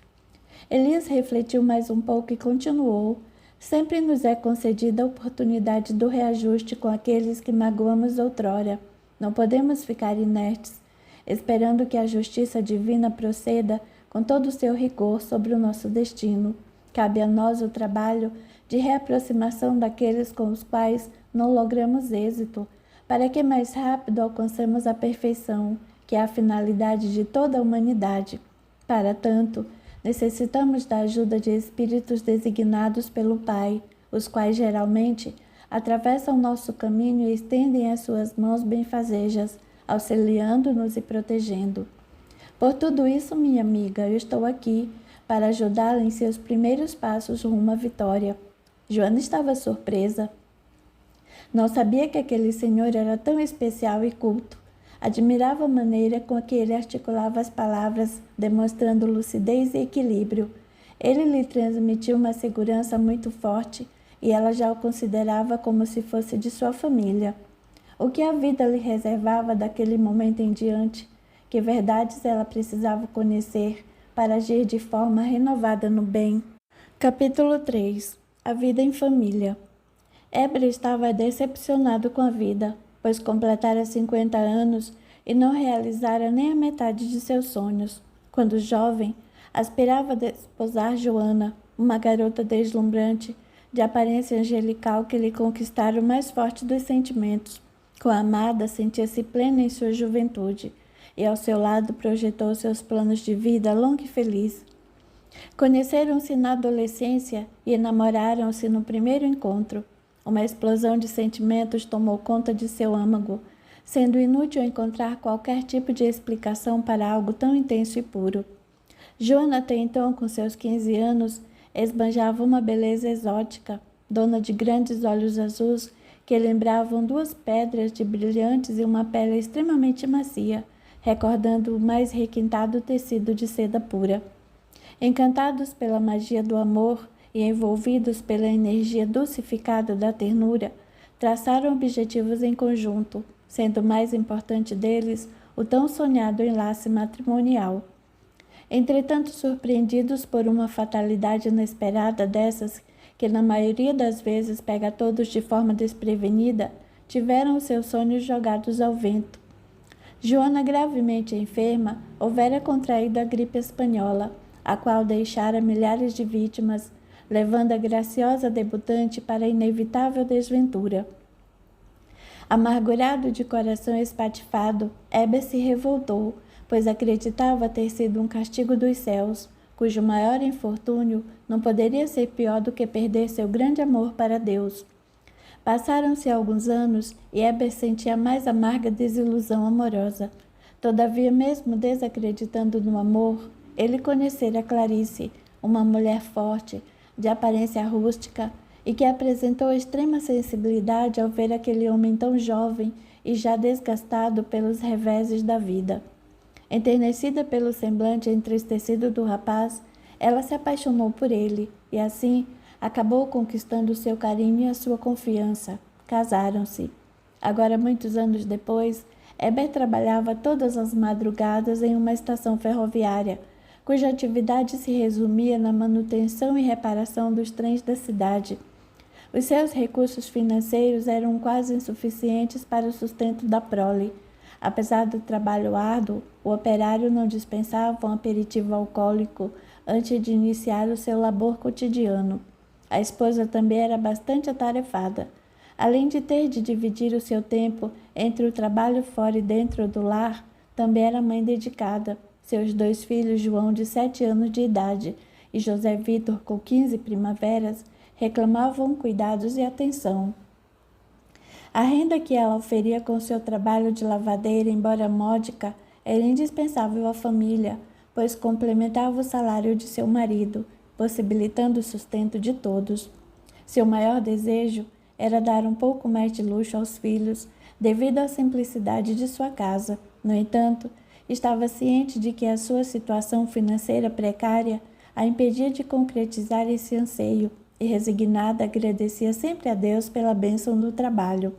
Elias refletiu mais um pouco e continuou: sempre nos é concedida a oportunidade do reajuste com aqueles que magoamos outrora. Não podemos ficar inertes, esperando que a justiça divina proceda com todo o seu rigor sobre o nosso destino. Cabe a nós o trabalho de reaproximação daqueles com os quais não logramos êxito, para que mais rápido alcancemos a perfeição, que é a finalidade de toda a humanidade. Para tanto, necessitamos da ajuda de espíritos designados pelo Pai, os quais geralmente atravessam nosso caminho e estendem as suas mãos benfazejas, auxiliando-nos e protegendo. Por tudo isso, minha amiga, eu estou aqui para ajudá-la em seus primeiros passos rumo à vitória. Joana estava surpresa. Não sabia que aquele senhor era tão especial e culto. Admirava a maneira com que ele articulava as palavras, demonstrando lucidez e equilíbrio. Ele lhe transmitiu uma segurança muito forte e ela já o considerava como se fosse de sua família. O que a vida lhe reservava daquele momento em diante? Que verdades ela precisava conhecer para agir de forma renovada no bem? Capítulo 3. A vida em família. Éber estava decepcionado com a vida, pois completara 50 anos e não realizara nem a metade de seus sonhos. Quando jovem, aspirava a desposar Joana, uma garota deslumbrante, de aparência angelical que lhe conquistara o mais forte dos sentimentos. Com a amada, sentia-se plena em sua juventude, e ao seu lado projetou seus planos de vida longa e feliz. Conheceram-se na adolescência e enamoraram-se no primeiro encontro. Uma explosão de sentimentos tomou conta de seu âmago, sendo inútil encontrar qualquer tipo de explicação para algo tão intenso e puro. Joana, até então, com seus 15 anos, esbanjava uma beleza exótica, dona de grandes olhos azuis que lembravam duas pedras de brilhantes e uma pele extremamente macia, recordando o mais requintado tecido de seda pura. Encantados pela magia do amor e envolvidos pela energia dulcificada da ternura, traçaram objetivos em conjunto, sendo o mais importante deles o tão sonhado enlace matrimonial. Entretanto, surpreendidos por uma fatalidade inesperada dessas, que na maioria das vezes pega todos de forma desprevenida, tiveram os seus sonhos jogados ao vento. Joana, gravemente enferma, houvera contraído a gripe espanhola, a qual deixara milhares de vítimas, levando a graciosa debutante para a inevitável desventura. Amargurado de coração espatifado, Éber se revoltou, pois acreditava ter sido um castigo dos céus, cujo maior infortúnio não poderia ser pior do que perder seu grande amor para Deus. Passaram-se alguns anos e Éber sentia a mais amarga desilusão amorosa. Todavia, mesmo desacreditando no amor, ele conhecera Clarice, uma mulher forte, de aparência rústica e que apresentou extrema sensibilidade ao ver aquele homem tão jovem e já desgastado pelos reveses da vida. Enternecida pelo semblante entristecido do rapaz, ela se apaixonou por ele e, assim, acabou conquistando seu carinho e a sua confiança. Casaram-se. Agora, muitos anos depois, Heber trabalhava todas as madrugadas em uma estação ferroviária, cuja atividade se resumia na manutenção e reparação dos trens da cidade. Os seus recursos financeiros eram quase insuficientes para o sustento da prole. Apesar do trabalho árduo, o operário não dispensava um aperitivo alcoólico antes de iniciar o seu labor cotidiano. A esposa também era bastante atarefada. Além de ter de dividir o seu tempo entre o trabalho fora e dentro do lar, também era mãe dedicada. Seus 2 filhos, João, de 7 anos de idade, e José Vitor, com 15 primaveras, reclamavam cuidados e atenção. A renda que ela oferia com seu trabalho de lavadeira, embora módica, era indispensável à família, pois complementava o salário de seu marido, possibilitando o sustento de todos. Seu maior desejo era dar um pouco mais de luxo aos filhos, devido à simplicidade de sua casa. No entanto, estava ciente de que a sua situação financeira precária a impedia de concretizar esse anseio, e resignada agradecia sempre a Deus pela bênção do trabalho.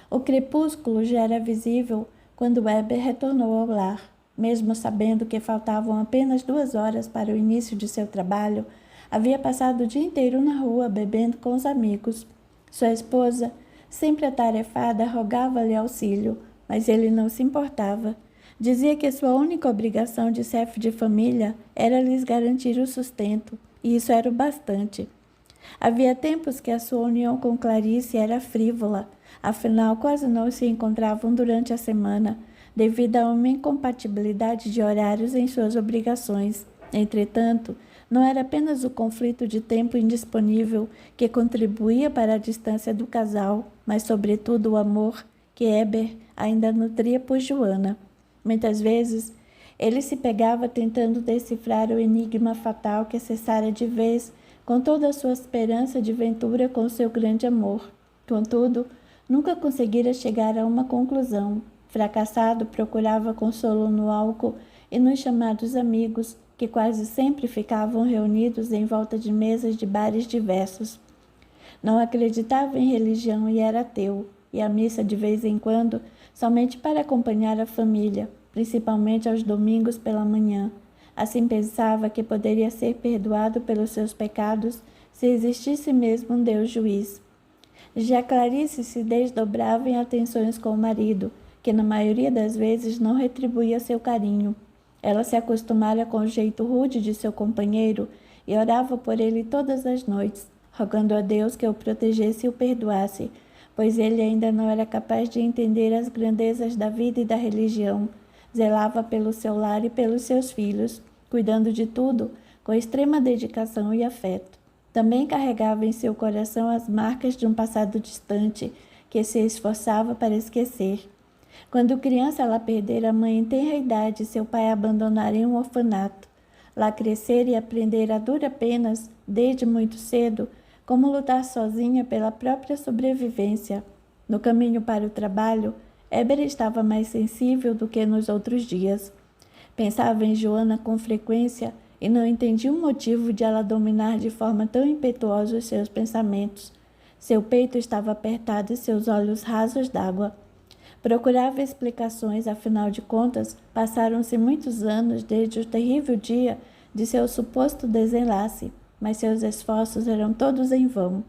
O crepúsculo já era visível quando Heber retornou ao lar. Mesmo sabendo que faltavam apenas 2 horas para o início de seu trabalho, havia passado o dia inteiro na rua bebendo com os amigos. Sua esposa, sempre atarefada, rogava-lhe auxílio, mas ele não se importava. Dizia que sua única obrigação de chefe de família era lhes garantir o sustento, e isso era o bastante. Havia tempos que a sua união com Clarice era frívola, afinal quase não se encontravam durante a semana, devido a uma incompatibilidade de horários em suas obrigações. Entretanto, não era apenas o conflito de tempo indisponível que contribuía para a distância do casal, mas sobretudo o amor que Heber ainda nutria por Joana. Muitas vezes, ele se pegava tentando decifrar o enigma fatal que cessara de vez com toda a sua esperança de ventura com seu grande amor. Contudo, nunca conseguira chegar a uma conclusão. Fracassado, procurava consolo no álcool e nos chamados amigos, que quase sempre ficavam reunidos em volta de mesas de bares diversos. Não acreditava em religião e era ateu, e à missa de vez em quando, somente para acompanhar a família, principalmente aos domingos pela manhã. Assim pensava que poderia ser perdoado pelos seus pecados se existisse mesmo um Deus juiz. Já Clarice se desdobrava em atenções com o marido, que na maioria das vezes não retribuía seu carinho. Ela se acostumara com o jeito rude de seu companheiro e orava por ele todas as noites, rogando a Deus que o protegesse e o perdoasse, pois ele ainda não era capaz de entender as grandezas da vida e da religião. Zelava pelo seu lar e pelos seus filhos, cuidando de tudo com extrema dedicação e afeto. Também carregava em seu coração as marcas de um passado distante, que se esforçava para esquecer. Quando criança, ela perdera a mãe em tenra idade e seu pai a abandonara em um orfanato. Lá crescer e aprender a duras penas, desde muito cedo, como lutar sozinha pela própria sobrevivência. No caminho para o trabalho, Heber estava mais sensível do que nos outros dias. Pensava em Joana com frequência e não entendia o motivo de ela dominar de forma tão impetuosa os seus pensamentos. Seu peito estava apertado e seus olhos rasos d'água. Procurava explicações, afinal de contas, passaram-se muitos anos desde o terrível dia de seu suposto desenlace, mas seus esforços eram todos em vão.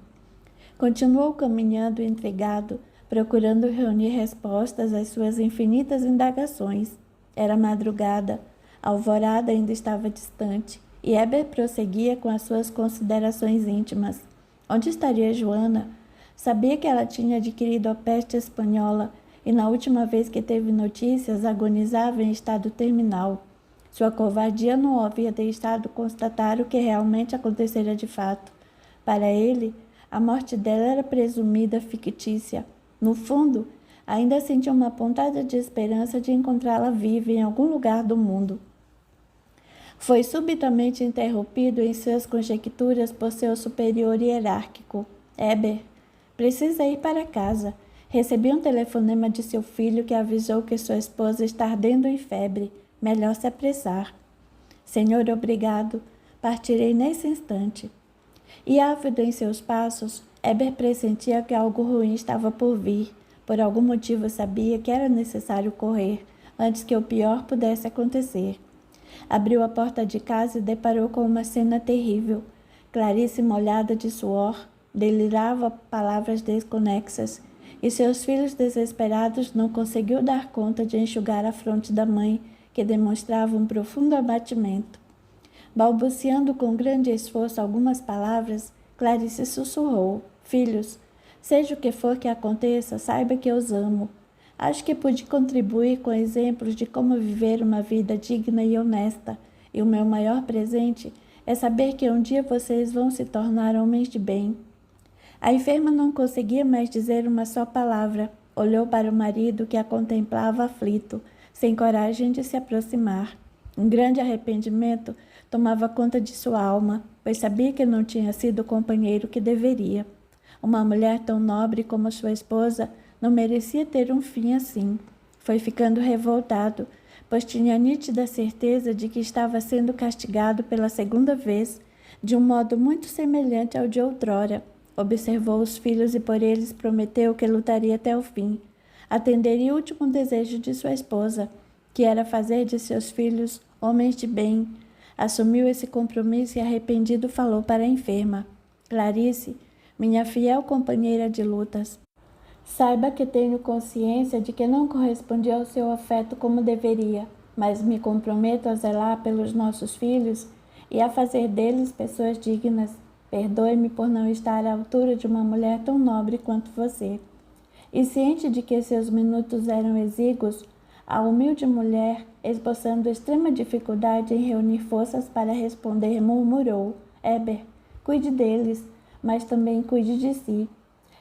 Continuou caminhando intrigado, procurando reunir respostas às suas infinitas indagações. Era madrugada, a alvorada ainda estava distante, e Heber prosseguia com as suas considerações íntimas. Onde estaria Joana? Sabia que ela tinha adquirido a peste espanhola e na última vez que teve notícias agonizava em estado terminal. Sua covardia não o havia deixado constatar o que realmente acontecera de fato. Para ele, a morte dela era presumida fictícia. No fundo, ainda sentia uma pontada de esperança de encontrá-la viva em algum lugar do mundo. Foi subitamente interrompido em suas conjecturas por seu superior hierárquico. Heber, precisa ir para casa. Recebi um telefonema de seu filho que avisou que sua esposa está ardendo em febre. Melhor se apressar. Senhor, obrigado. Partirei nesse instante. E ávido em seus passos, Heber pressentia que algo ruim estava por vir. Por algum motivo sabia que era necessário correr, antes que o pior pudesse acontecer. Abriu a porta de casa e deparou com uma cena terrível. Clarice, molhada de suor, delirava palavras desconexas, e seus filhos desesperados não conseguiu dar conta de enxugar a fronte da mãe, que demonstrava um profundo abatimento. Balbuciando com grande esforço algumas palavras, Clarice sussurrou: Filhos, seja o que for que aconteça, saiba que os amo. Acho que pude contribuir com exemplos de como viver uma vida digna e honesta, e o meu maior presente é saber que um dia vocês vão se tornar homens de bem. A enferma não conseguia mais dizer uma só palavra. Olhou para o marido que a contemplava aflito, sem coragem de se aproximar. Um grande arrependimento tomava conta de sua alma, pois sabia que não tinha sido o companheiro que deveria. Uma mulher tão nobre como sua esposa não merecia ter um fim assim. Foi ficando revoltado, pois tinha a nítida certeza de que estava sendo castigado pela segunda vez, de um modo muito semelhante ao de outrora. Observou os filhos e por eles prometeu que lutaria até o fim. Atenderia o último desejo de sua esposa, que era fazer de seus filhos homens de bem. Assumiu esse compromisso e arrependido falou para a enferma: Clarice, minha fiel companheira de lutas, saiba que tenho consciência de que não correspondi ao seu afeto como deveria, mas me comprometo a zelar pelos nossos filhos e a fazer deles pessoas dignas. Perdoe-me por não estar à altura de uma mulher tão nobre quanto você. E ciente de que seus minutos eram exíguos, a humilde mulher, esboçando extrema dificuldade em reunir forças para responder, murmurou: Heber, cuide deles, mas também cuide de si.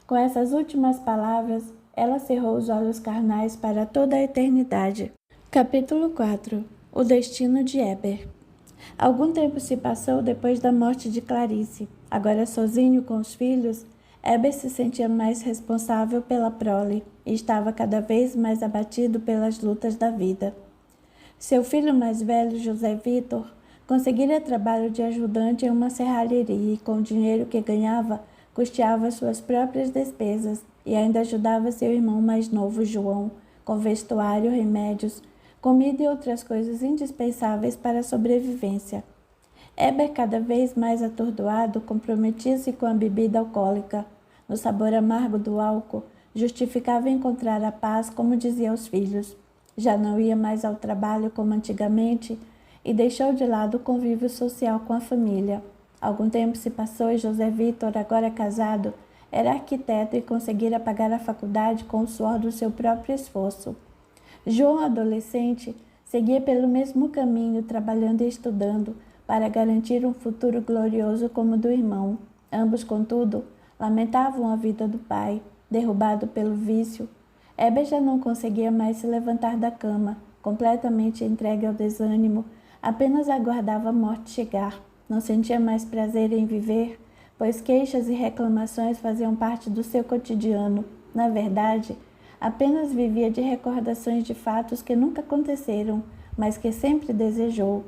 Com essas últimas palavras, ela cerrou os olhos carnais para toda a eternidade. Capítulo 4. O destino de Heber. Algum tempo se passou depois da morte de Clarice. Agora sozinho com os filhos, Heber se sentia mais responsável pela prole e estava cada vez mais abatido pelas lutas da vida. Seu filho mais velho, José Vitor, conseguira trabalho de ajudante em uma serralheria e, com o dinheiro que ganhava, custeava suas próprias despesas e ainda ajudava seu irmão mais novo, João, com vestuário, remédios, comida e outras coisas indispensáveis para a sobrevivência. Heber, cada vez mais atordoado, comprometia-se com a bebida alcoólica. No sabor amargo do álcool, justificava encontrar a paz, como dizia aos filhos. Já não ia mais ao trabalho como antigamente e deixou de lado o convívio social com a família. Algum tempo se passou e José Vitor, agora casado, era arquiteto e conseguira pagar a faculdade com o suor do seu próprio esforço. João, adolescente, seguia pelo mesmo caminho, trabalhando e estudando, para garantir um futuro glorioso como o do irmão. Ambos, contudo, lamentavam a vida do pai, derrubado pelo vício. Heber já não conseguia mais se levantar da cama, completamente entregue ao desânimo, apenas aguardava a morte chegar. Não sentia mais prazer em viver, pois queixas e reclamações faziam parte do seu cotidiano. Na verdade, apenas vivia de recordações de fatos que nunca aconteceram, mas que sempre desejou.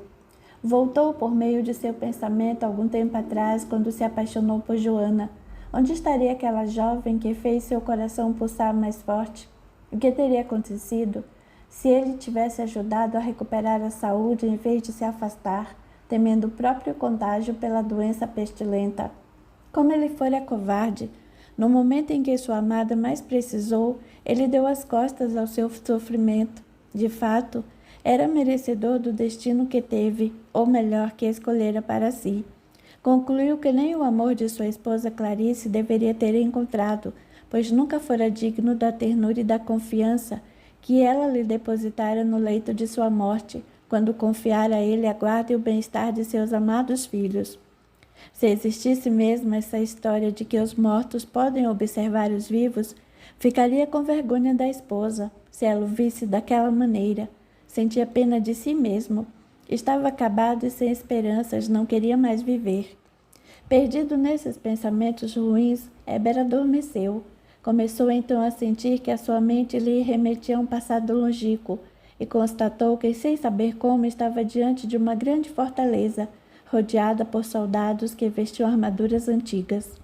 Voltou por meio de seu pensamento algum tempo atrás, quando se apaixonou por Joana. Onde estaria aquela jovem que fez seu coração pulsar mais forte? O que teria acontecido se ele tivesse ajudado a recuperar a saúde em vez de se afastar, temendo o próprio contágio pela doença pestilenta? Como ele fora covarde! No momento em que sua amada mais precisou, ele deu as costas ao seu sofrimento. De fato, era merecedor do destino que teve, ou melhor, que escolhera para si. Concluiu que nem o amor de sua esposa Clarice deveria ter encontrado, pois nunca fora digno da ternura e da confiança que ela lhe depositara no leito de sua morte, quando confiara a ele a guarda e o bem-estar de seus amados filhos. Se existisse mesmo essa história de que os mortos podem observar os vivos, ficaria com vergonha da esposa, se ela o visse daquela maneira. Sentia pena de si mesmo. Estava acabado e sem esperanças, não queria mais viver. Perdido nesses pensamentos ruins, Heber adormeceu. Começou então a sentir que a sua mente lhe remetia a um passado longínquo e constatou que, sem saber como, estava diante de uma grande fortaleza, rodeada por soldados que vestiam armaduras antigas.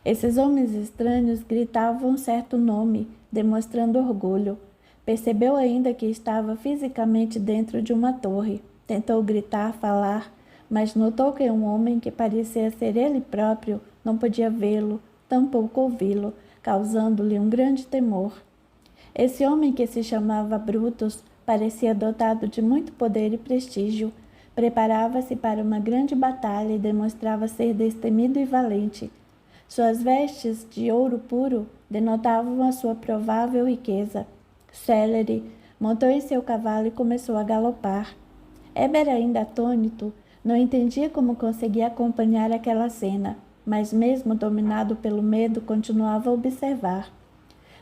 Esses homens estranhos gritavam um certo nome, demonstrando orgulho. Percebeu ainda que estava fisicamente dentro de uma torre. Tentou gritar, falar, mas notou que um homem que parecia ser ele próprio não podia vê-lo, tampouco ouvi-lo, causando-lhe um grande temor. Esse homem, que se chamava Brutus, parecia dotado de muito poder e prestígio. Preparava-se para uma grande batalha e demonstrava ser destemido e valente. Suas vestes de ouro puro denotavam a sua provável riqueza. Célere montou em seu cavalo e começou a galopar. Heber, ainda atônito, não entendia como conseguia acompanhar aquela cena, mas mesmo dominado pelo medo, continuava a observar.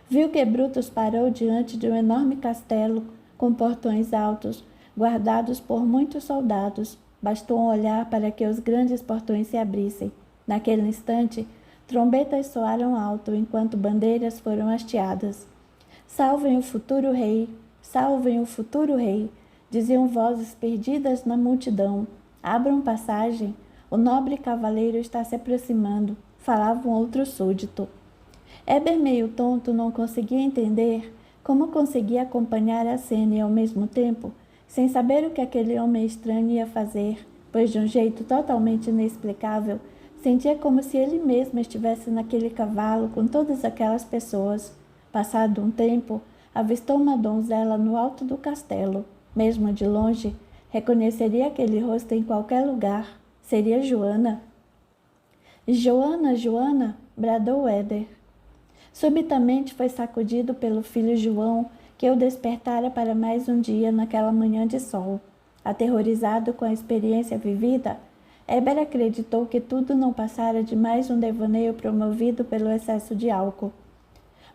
Viu que Brutus parou diante de um enorme castelo com portões altos, guardados por muitos soldados. Bastou um olhar para que os grandes portões se abrissem. Naquele instante, trombetas soaram alto, enquanto bandeiras foram hasteadas. Salvem o futuro rei! Salvem o futuro rei! Diziam vozes perdidas na multidão. Abram passagem! O nobre cavaleiro está se aproximando, falava um outro súdito. Heber, meio tonto, não conseguia entender como conseguia acompanhar a cena e, ao mesmo tempo, sem saber o que aquele homem estranho ia fazer, pois de um jeito totalmente inexplicável, sentia como se ele mesmo estivesse naquele cavalo com todas aquelas pessoas. Passado um tempo, avistou uma donzela no alto do castelo. Mesmo de longe, reconheceria aquele rosto em qualquer lugar. Seria Joana. Joana, Joana! Bradou Heber. Subitamente foi sacudido pelo filho João, que o despertara para mais um dia naquela manhã de sol. Aterrorizado com a experiência vivida, Heber acreditou que tudo não passara de mais um devaneio promovido pelo excesso de álcool.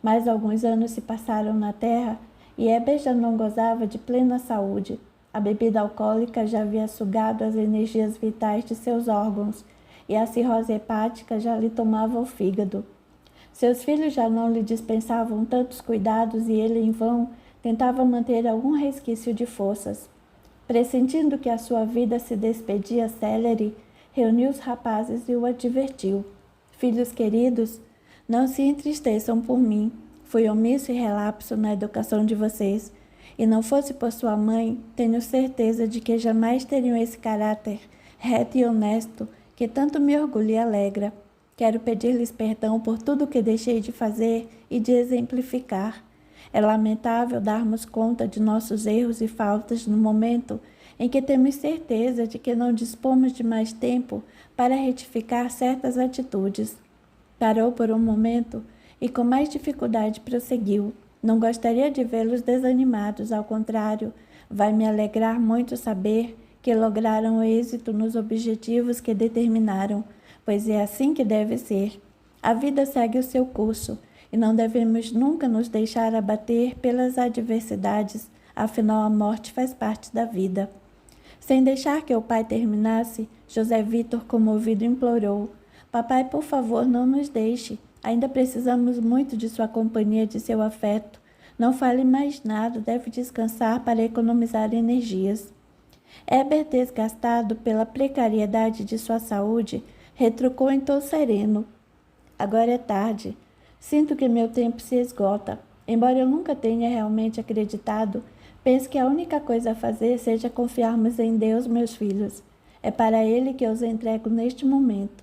Mais alguns anos se passaram na terra e Heber já não gozava de plena saúde. A bebida alcoólica já havia sugado as energias vitais de seus órgãos e a cirrose hepática já lhe tomava o fígado. Seus filhos já não lhe dispensavam tantos cuidados e ele, em vão, tentava manter algum resquício de forças. Pressentindo que a sua vida se despedia célere, reuniu os rapazes e o advertiu. Filhos queridos, não se entristeçam por mim. Fui omisso e relapso na educação de vocês, e não fosse por sua mãe, tenho certeza de que jamais teriam esse caráter reto e honesto que tanto me orgulha e alegra. Quero pedir-lhes perdão por tudo o que deixei de fazer e de exemplificar. É lamentável darmos conta de nossos erros e faltas no momento em que temos certeza de que não dispomos de mais tempo para retificar certas atitudes. Parou por um momento e com mais dificuldade prosseguiu. Não gostaria de vê-los desanimados, ao contrário, vai me alegrar muito saber que lograram êxito nos objetivos que determinaram, pois é assim que deve ser. A vida segue o seu curso e não devemos nunca nos deixar abater pelas adversidades, afinal a morte faz parte da vida. Sem deixar que o pai terminasse, José Vitor, comovido, implorou: Papai, por favor, não nos deixe. Ainda precisamos muito de sua companhia, de seu afeto. Não fale mais nada, deve descansar para economizar energias. Heber, desgastado pela precariedade de sua saúde, retrucou em tom sereno: Agora é tarde. Sinto que meu tempo se esgota. Embora eu nunca tenha realmente acreditado, penso que a única coisa a fazer seja confiarmos em Deus, meus filhos. É para Ele que eu os entrego neste momento.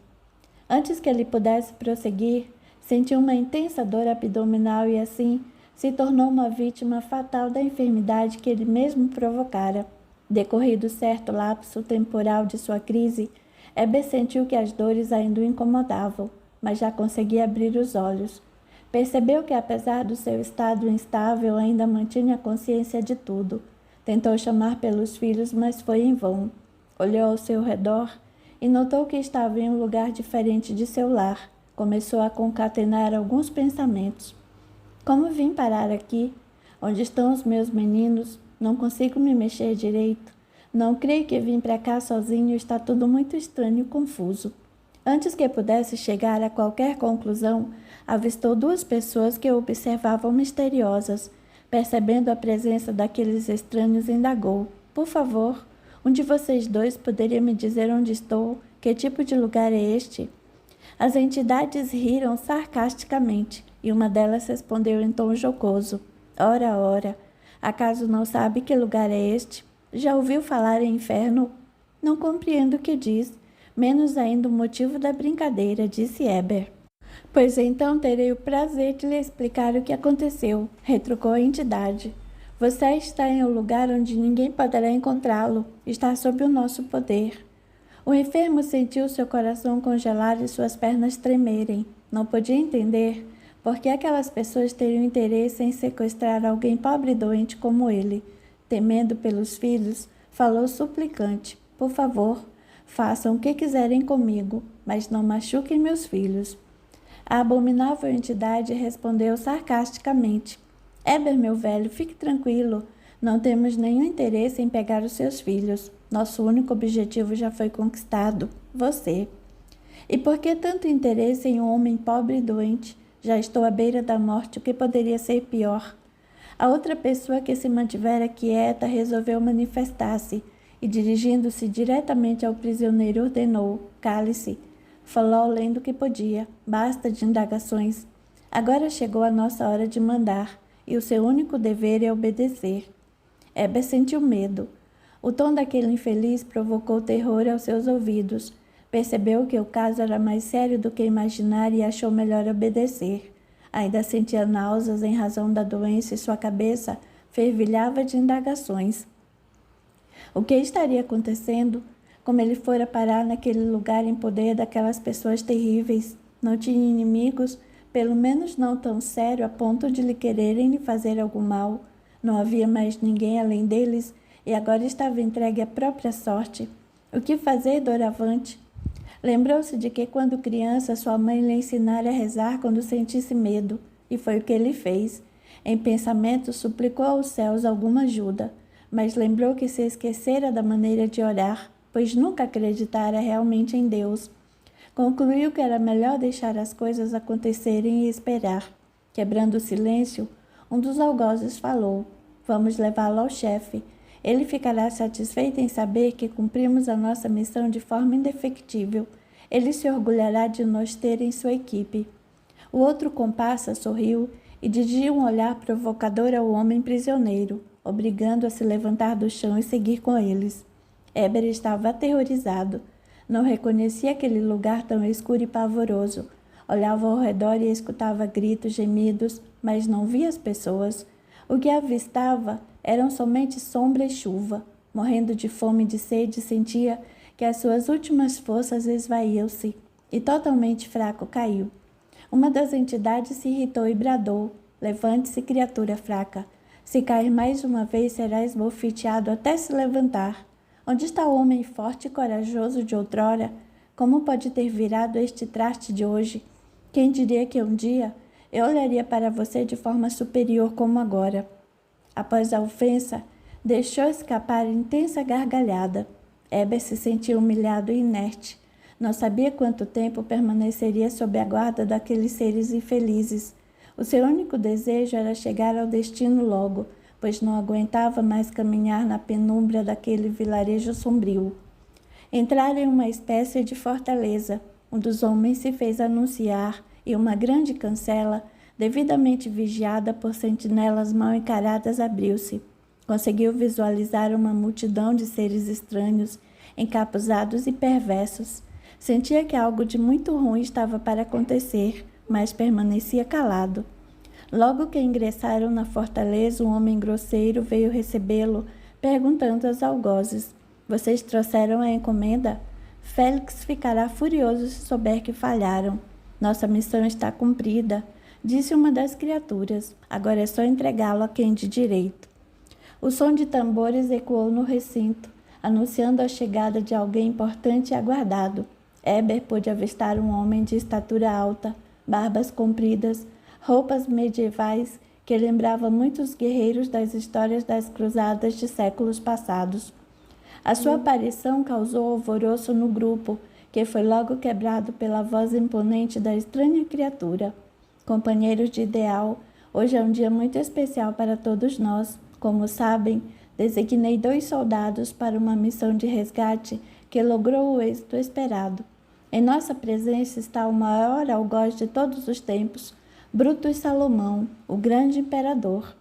Antes que ele pudesse prosseguir, sentiu uma intensa dor abdominal e assim se tornou uma vítima fatal da enfermidade que ele mesmo provocara. Decorrido certo lapso temporal de sua crise, Heber sentiu que as dores ainda o incomodavam, mas já conseguia abrir os olhos. Percebeu que, apesar do seu estado instável, ainda mantinha consciência de tudo. Tentou chamar pelos filhos, mas foi em vão. Olhou ao seu redor e notou que estava em um lugar diferente de seu lar. Começou a concatenar alguns pensamentos. Como vim parar aqui? Onde estão os meus meninos? Não consigo me mexer direito. Não creio que vim para cá sozinho, está tudo muito estranho e confuso. Antes que pudesse chegar a qualquer conclusão, avistou duas pessoas que o observavam misteriosas. Percebendo a presença daqueles estranhos, indagou: Por favor, um de vocês dois poderia me dizer onde estou? Que tipo de lugar é este? As entidades riram sarcasticamente, e uma delas respondeu em tom jocoso: Ora, ora, acaso não sabe que lugar é este? Já ouviu falar em inferno? Não compreendo o que diz, menos ainda o motivo da brincadeira, disse Eber. Pois então terei o prazer de lhe explicar o que aconteceu, retrucou a entidade. Você está em um lugar onde ninguém poderá encontrá-lo, está sob o nosso poder. O enfermo sentiu seu coração congelar e suas pernas tremerem. Não podia entender por que aquelas pessoas teriam interesse em sequestrar alguém pobre e doente como ele. Temendo pelos filhos, falou suplicante: Por favor, façam o que quiserem comigo, mas não machuquem meus filhos. A abominável entidade respondeu sarcasticamente: Eber, meu velho, fique tranquilo. Não temos nenhum interesse em pegar os seus filhos. Nosso único objetivo já foi conquistado, você. E por que tanto interesse em um homem pobre e doente? Já estou à beira da morte, o que poderia ser pior? A outra pessoa que se mantivera quieta resolveu manifestar-se e, dirigindo-se diretamente ao prisioneiro, ordenou: Cale-se. Falou além do que podia. Basta de indagações. Agora chegou a nossa hora de mandar, e o seu único dever é obedecer. Eber sentiu medo. O tom daquele infeliz provocou terror aos seus ouvidos. Percebeu que o caso era mais sério do que imaginara e achou melhor obedecer. Ainda sentia náuseas em razão da doença e sua cabeça fervilhava de indagações. O que estaria acontecendo? Como ele fora parar naquele lugar em poder daquelas pessoas terríveis? Não tinha inimigos, pelo menos não tão sério a ponto de lhe quererem lhe fazer algum mal. Não havia mais ninguém além deles e agora estava entregue à própria sorte. O que fazer doravante? Lembrou-se de que, quando criança, sua mãe lhe ensinara a rezar quando sentisse medo, e foi o que ele fez. Em pensamento, suplicou aos céus alguma ajuda, mas lembrou que se esquecera da maneira de orar, pois nunca acreditara realmente em Deus. Concluiu que era melhor deixar as coisas acontecerem e esperar. Quebrando o silêncio, um dos algozes falou: Vamos levá-lo ao chefe. Ele ficará satisfeito em saber que cumprimos a nossa missão de forma indefectível. Ele se orgulhará de nos ter em sua equipe. O outro comparsa sorriu e dirigiu um olhar provocador ao homem prisioneiro, obrigando-o a se levantar do chão e seguir com eles. Eber estava aterrorizado. Não reconhecia aquele lugar tão escuro e pavoroso. Olhava ao redor e escutava gritos, gemidos, mas não via as pessoas. O que avistava eram somente sombra e chuva. Morrendo de fome e de sede, sentia que as suas últimas forças esvaíam-se e, totalmente fraco, caiu. Uma das entidades se irritou e bradou: Levante-se, criatura fraca. Se cair mais uma vez, será esbofeteado até se levantar. Onde está o homem forte e corajoso de outrora? Como pode ter virado este traste de hoje? Quem diria que um dia eu olharia para você de forma superior como agora? Após a ofensa, deixou escapar intensa gargalhada. Eber se sentia humilhado e inerte. Não sabia quanto tempo permaneceria sob a guarda daqueles seres infelizes. O seu único desejo era chegar ao destino logo, pois não aguentava mais caminhar na penumbra daquele vilarejo sombrio. Entraram em uma espécie de fortaleza. Um dos homens se fez anunciar e uma grande cancela, devidamente vigiada por sentinelas mal encaradas, abriu-se. Conseguiu visualizar uma multidão de seres estranhos, encapuzados e perversos. Sentia que algo de muito ruim estava para acontecer, mas permanecia calado. Logo que ingressaram na fortaleza, um homem grosseiro veio recebê-lo, perguntando aos algozes: Vocês trouxeram a encomenda? Félix ficará furioso se souber que falharam. Nossa missão está cumprida, disse uma das criaturas. Agora é só entregá-lo a quem de direito. O som de tambores ecoou no recinto, anunciando a chegada de alguém importante e aguardado. Eber pôde avistar um homem de estatura alta, barbas compridas, roupas medievais que lembrava muitos guerreiros das histórias das cruzadas de séculos passados. A sua aparição causou alvoroço no grupo, que foi logo quebrado pela voz imponente da estranha criatura. Companheiros de ideal, hoje é um dia muito especial para todos nós. Como sabem, designei 2 soldados para uma missão de resgate que logrou o êxito esperado. Em nossa presença está o maior algoz de todos os tempos, Brutus Salomão, o grande imperador.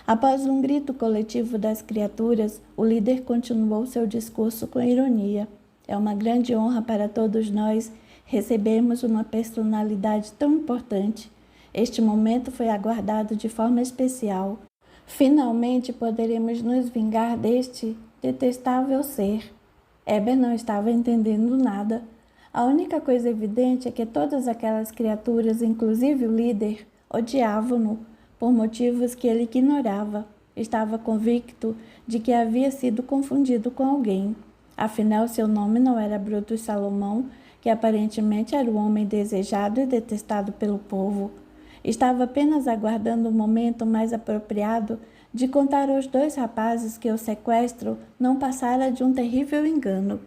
Após um grito coletivo das criaturas, o líder continuou seu discurso com ironia. É uma grande honra para todos nós recebermos uma personalidade tão importante. Este momento foi aguardado de forma especial. Finalmente poderemos nos vingar deste detestável ser. Eber não estava entendendo nada. A única coisa evidente é que todas aquelas criaturas, inclusive o líder, odiavam-no por motivos que ele ignorava. Estava convicto de que havia sido confundido com alguém. Afinal, seu nome não era Brutus Salomão, que aparentemente era o homem desejado e detestado pelo povo. Estava apenas aguardando o momento mais apropriado de contar aos 2 rapazes que o sequestro não passara de um terrível engano.